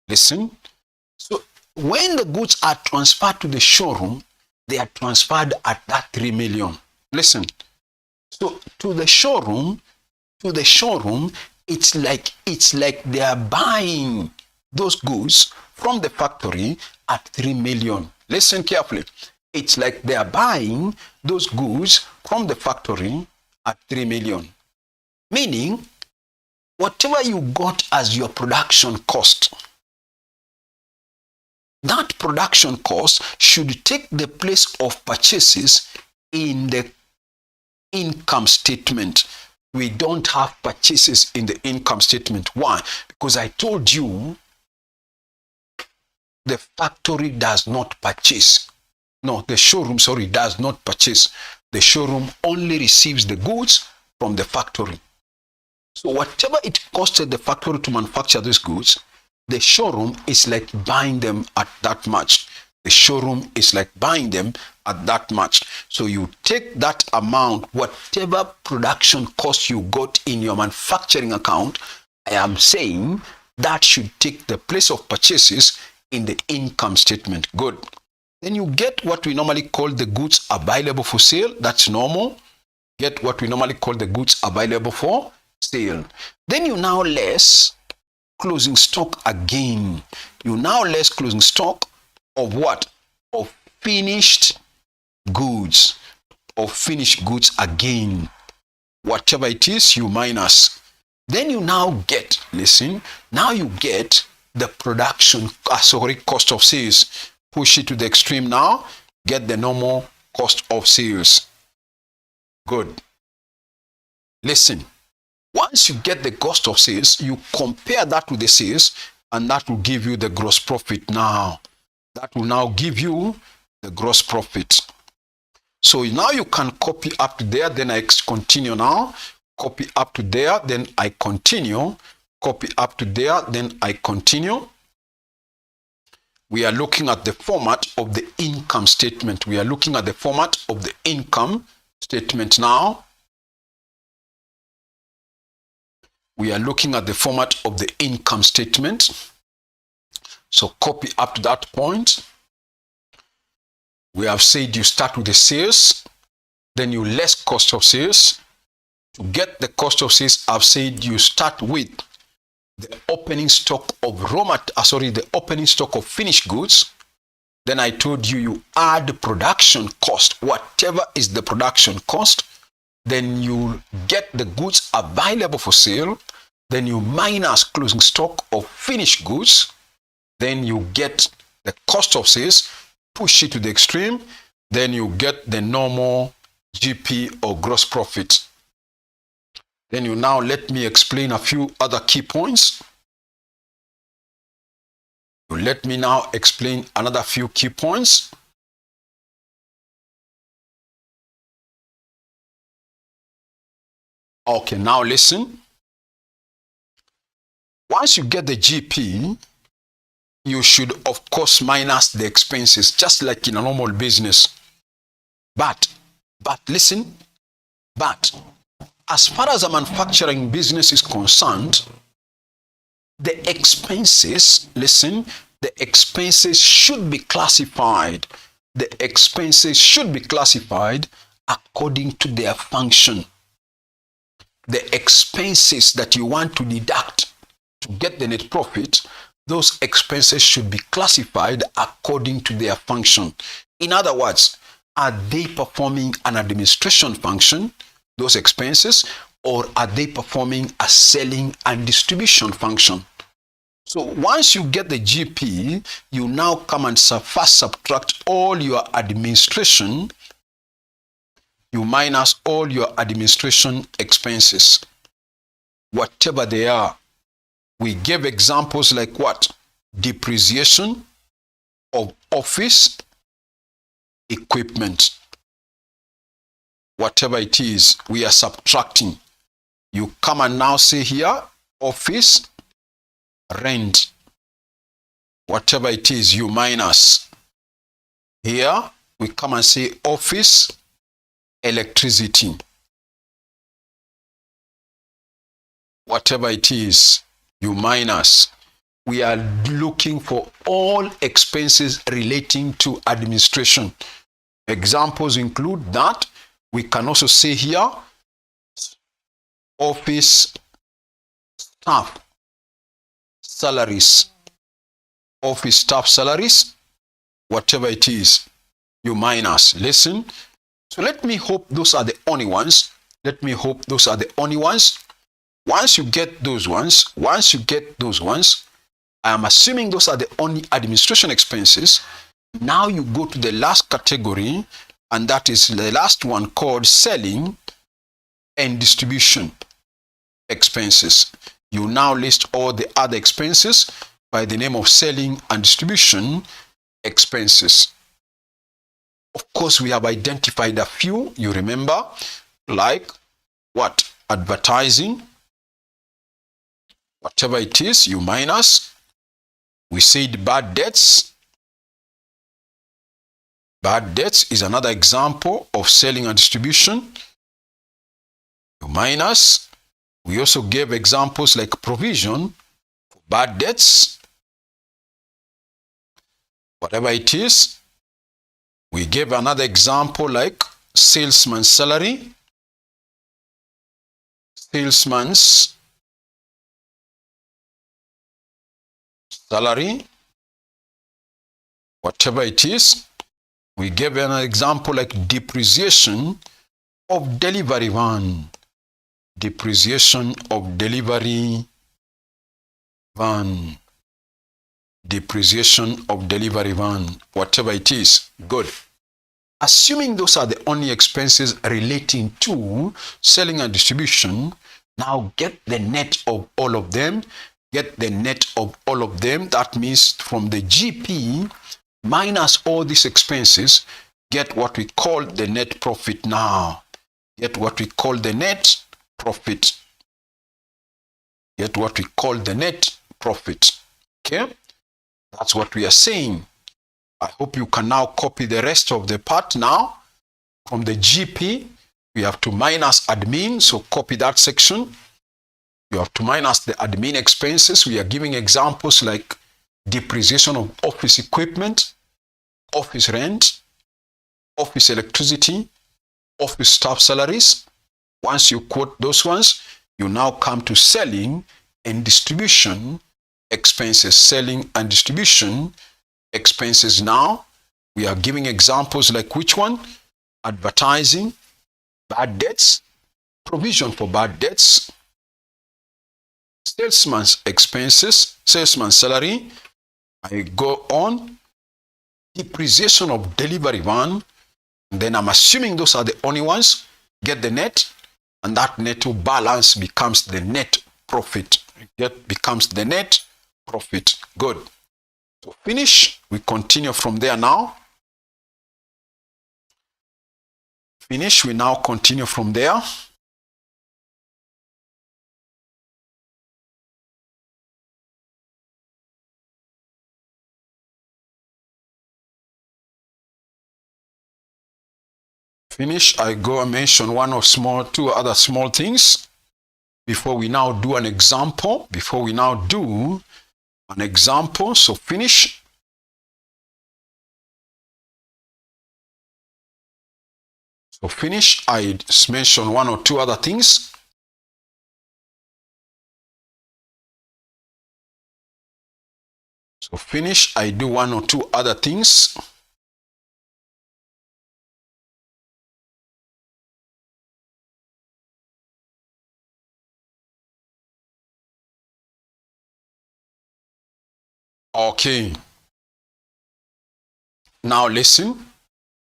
Listen. So when the goods are transferred to the showroom, they are transferred at that 3 million. Listen, so to the showroom, it's like they are buying those goods from the factory at 3 million. Listen carefully. It's like they are buying those goods from the factory at 3 million. Meaning, whatever you got as your production cost, that production cost should take the place of purchases in the income statement. We don't have purchases in the income statement. Why? Because I told you the factory does not purchase. No, the showroom, does not purchase. The showroom only receives the goods from the factory. So whatever it costed the factory to manufacture these goods, the showroom is like buying them at that much. The showroom is like buying them at that much. So you take that amount, whatever production cost you got in your manufacturing account, I am saying that should take the place of purchases in the income statement. Good. Then you get what we normally call the goods available for sale. That's normal. Get what we normally call the goods available for sale. Then you now less closing stock again. You now less closing stock of what? Of finished goods. Of finished goods again. Whatever it is, you minus. Then you now get, listen, now you get the production, cost of sales. Push it to the extreme now. Get the normal cost of sales. Good. Listen, once you get the cost of sales, you compare that with the sales, and that will give you the gross profit now. That will now give you the gross profit. So now you can copy up to there, then I continue now. Copy up to there, then I continue. Copy up to there, then I continue. We are looking at the format of the income statement. We are looking at the format of the income statement now. We are looking at the format of the income statement. So copy up to that point. We have said you start with the sales, then you less cost of sales. To get the cost of sales, I've said you start with the opening stock of the opening stock of finished goods. Then I told you, you add production cost, whatever is the production cost. Then you get the goods available for sale. Then you minus closing stock of finished goods. Then you get the cost of sales, push it to the extreme. Then you get the normal GP or gross profit. Then you now let me explain a few other key points. Let me now explain another few key points. Okay, now listen. Once you get the GP, you should of course minus the expenses, just like in a normal business. But listen, as far as a manufacturing business is concerned, the expenses, listen, the expenses should be classified. The expenses should be classified according to their function. The expenses that you want to deduct to get the net profit, those expenses should be classified according to their function. In other words, are they performing an administration function, those expenses, or are they performing a selling and distribution function? So once you get the GP, you now come and first subtract all your administration. You minus all your administration expenses, whatever they are. We gave examples like what? Depreciation of office equipment. Whatever it is, we are subtracting. You come and now say here, office rent. Whatever it is, you minus. Here, we come and say office electricity. Whatever it is, you minus. We are looking for all expenses relating to administration. Examples include that. We can also say here, office staff salaries. Office staff salaries, whatever it is, you minus. Listen. So let me hope those are the only ones. Once you get those ones, I am assuming those are the only administration expenses. Now you go to the last category, and that is the last one called selling and distribution expenses. You now list all the other expenses by the name of selling and distribution expenses. Of course, we have identified a few, you remember, like what? Advertising. Whatever it is, you minus. We said bad debts. Bad debts is another example of selling and distribution. You minus. We also gave examples like provision for bad debts. Whatever it is, we gave another example like salesman's salary. Salesman's salary. Whatever it is, we gave an example like depreciation of delivery van. Depreciation of delivery van. Depreciation of delivery van. Whatever it is. Good. Assuming those are the only expenses relating to selling and distribution, now get the net of all of them. Get the net of all of them. That means from the GP minus all these expenses, get what we call the net profit now. Get what we call the net profit. Get what we call the net profit. Okay? That's what we are saying. I hope you can now copy the rest of the part now. From the GP, we have to minus admin, so copy that section. You have to minus the admin expenses. We are giving examples like depreciation of office equipment, office rent, office electricity, office staff salaries. Once you quote those ones, you now come to selling and distribution expenses. Selling and distribution expenses now. We are giving examples like which one? Advertising, bad debts, provision for bad debts, salesman's expenses, salesman's salary. I go on, depreciation of delivery van. Then I'm assuming those are the only ones. Get the net, and that net to balance becomes the net profit. Becomes the net profit. Good. So finish. We continue from there now. Finish. We now continue from there. Finish. I go and mention two other small things before we now do an example. So finish. So finish. I mention one or two other things. So finish. I do one or two other things. Okay. Now listen.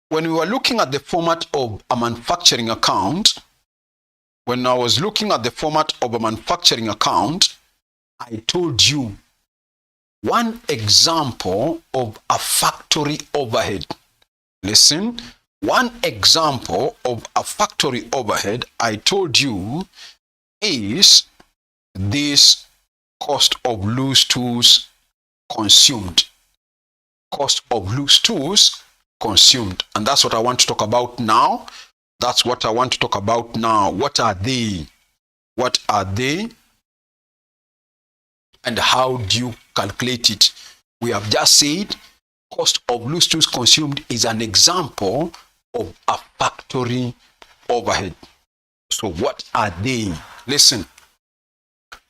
When we were looking at the format of a manufacturing account, I told you one example of a factory overhead. Listen, one example of a factory overhead I told you is this cost of loose tools consumed. Cost of loose tools consumed. And that's what I want to talk about now. What are they? And how do you calculate it? We have just said cost of loose tools consumed is an example of a factory overhead. So what are they? Listen,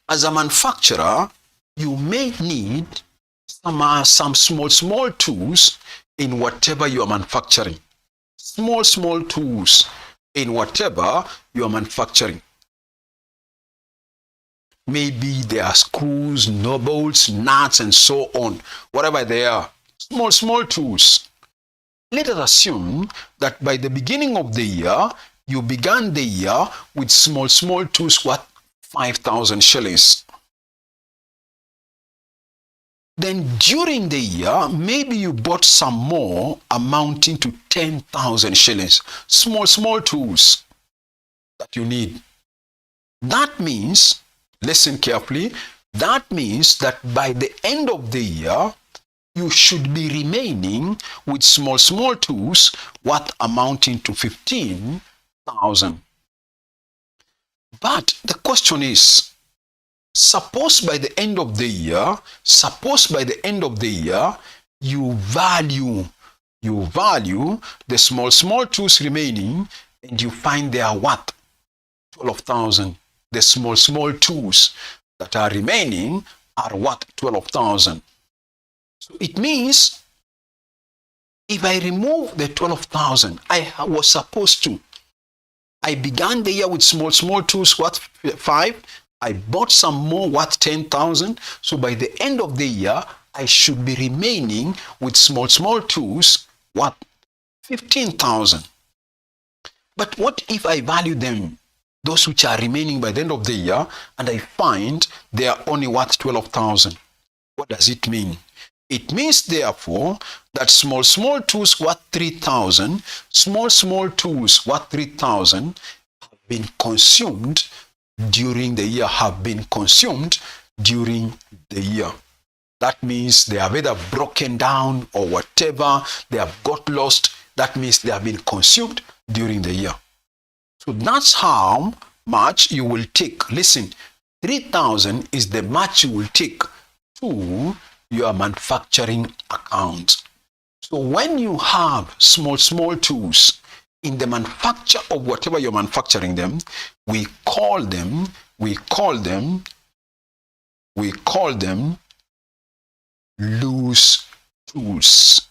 as a manufacturer, you may need some small tools in whatever you are manufacturing. Small tools in whatever you are manufacturing. Maybe there are screws, bolts, nuts, and so on. Whatever they are, small tools. Let us assume that by the beginning of the year, you began the year with small tools worth 5,000 shillings. Then during the year, maybe you bought some more amounting to 10,000 shillings. Small tools that you need. That means, listen carefully, that means that by the end of the year, you should be remaining with small tools worth amounting to 15,000. But the question is, suppose by the end of the year, you value the small tools remaining, and you find they are worth 12,000. The small tools that are remaining are worth 12,000. So it means if I remove the 12,000, I began the year with small tools worth 5. I bought some more worth 10,000. So by the end of the year, I should be remaining with small tools worth 15,000. But what if I value them, those which are remaining by the end of the year, and I find they are only worth 12,000? What does it mean? It means, therefore, that small tools worth 3,000, small tools worth 3,000 have been consumed during the year, That means they have either broken down or whatever, they have got lost. That means they have been consumed during the year. So that's how much you will take. Listen, 3,000 is the much you will take to your manufacturing account. So when you have small tools in the manufacture of whatever you're manufacturing them, we call them loose tools.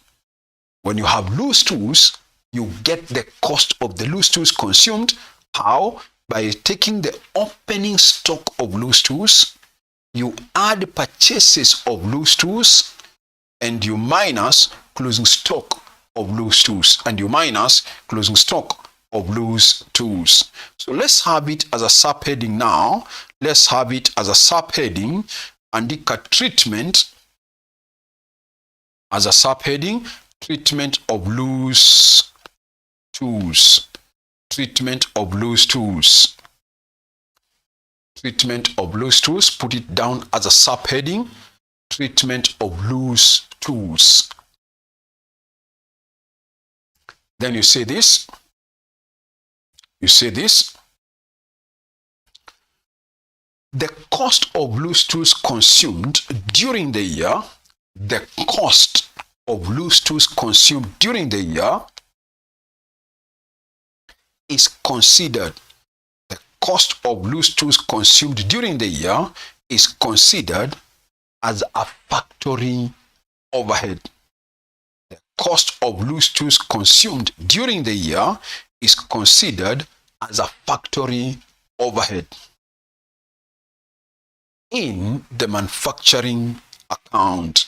When you have loose tools, you get the cost of the loose tools consumed. How? By taking the opening stock of loose tools, you add purchases of loose tools, and you minus closing stock of loose tools, and you minus closing stock of loose tools. So let's have it as a subheading now. Let's have it as a subheading, andika treatment as a subheading, treatment of loose tools. Treatment of loose tools. Treatment of loose tools. Put it down as a subheading, treatment of loose tools. Then you say this. You say this. The cost of loose tools consumed during the year, the cost of loose tools consumed during the year is considered, the cost of loose tools consumed during the year is considered as a factory overhead. The cost of loose tools consumed during the year is considered as a factory overhead in the manufacturing account.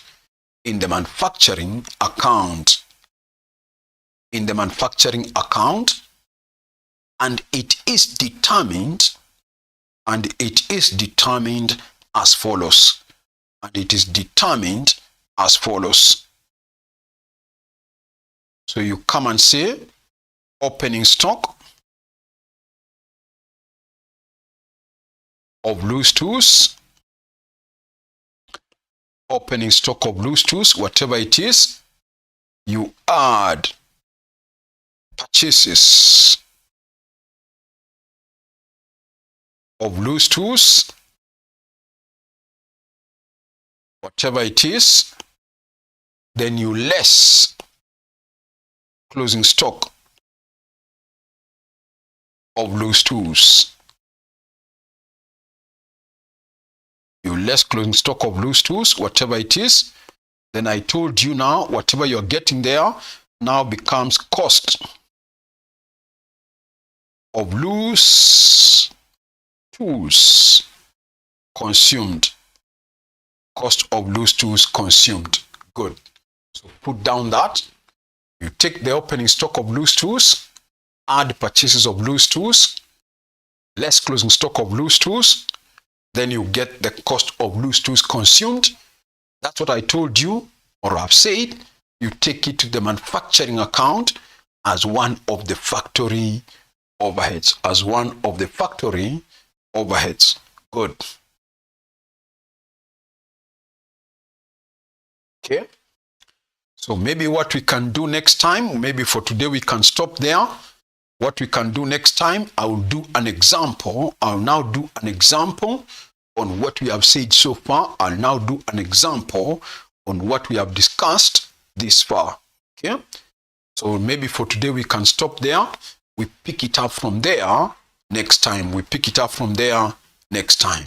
In the manufacturing account. In the manufacturing account. And it is determined as follows. And it is determined as follows. So you come and say opening stock of loose tools, opening stock of loose tools, whatever it is, you add purchases of loose tools, whatever it is, then you less closing stock of loose tools. You less closing stock of loose tools, whatever it is. Then I told you now, whatever you're getting there now becomes cost of loose tools consumed. Cost of loose tools consumed. Good. So put down that. You take the opening stock of loose tools, add purchases of loose tools, less closing stock of loose tools, then you get the cost of loose tools consumed. That's what I told you, or I've said. You take it to the manufacturing account as one of the factory overheads. As one of the factory overheads. Good. Okay. So maybe what we can do next time, maybe for today we can stop there. What we can do next time, I will do an example. I'll now do an example on what we have said so far. I'll now do an example on what we have discussed this far. Okay. So maybe for today we can stop there. We pick it up from there next time. We pick it up from there next time.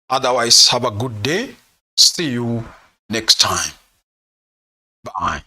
Otherwise, have a good day. See you next time. Bye.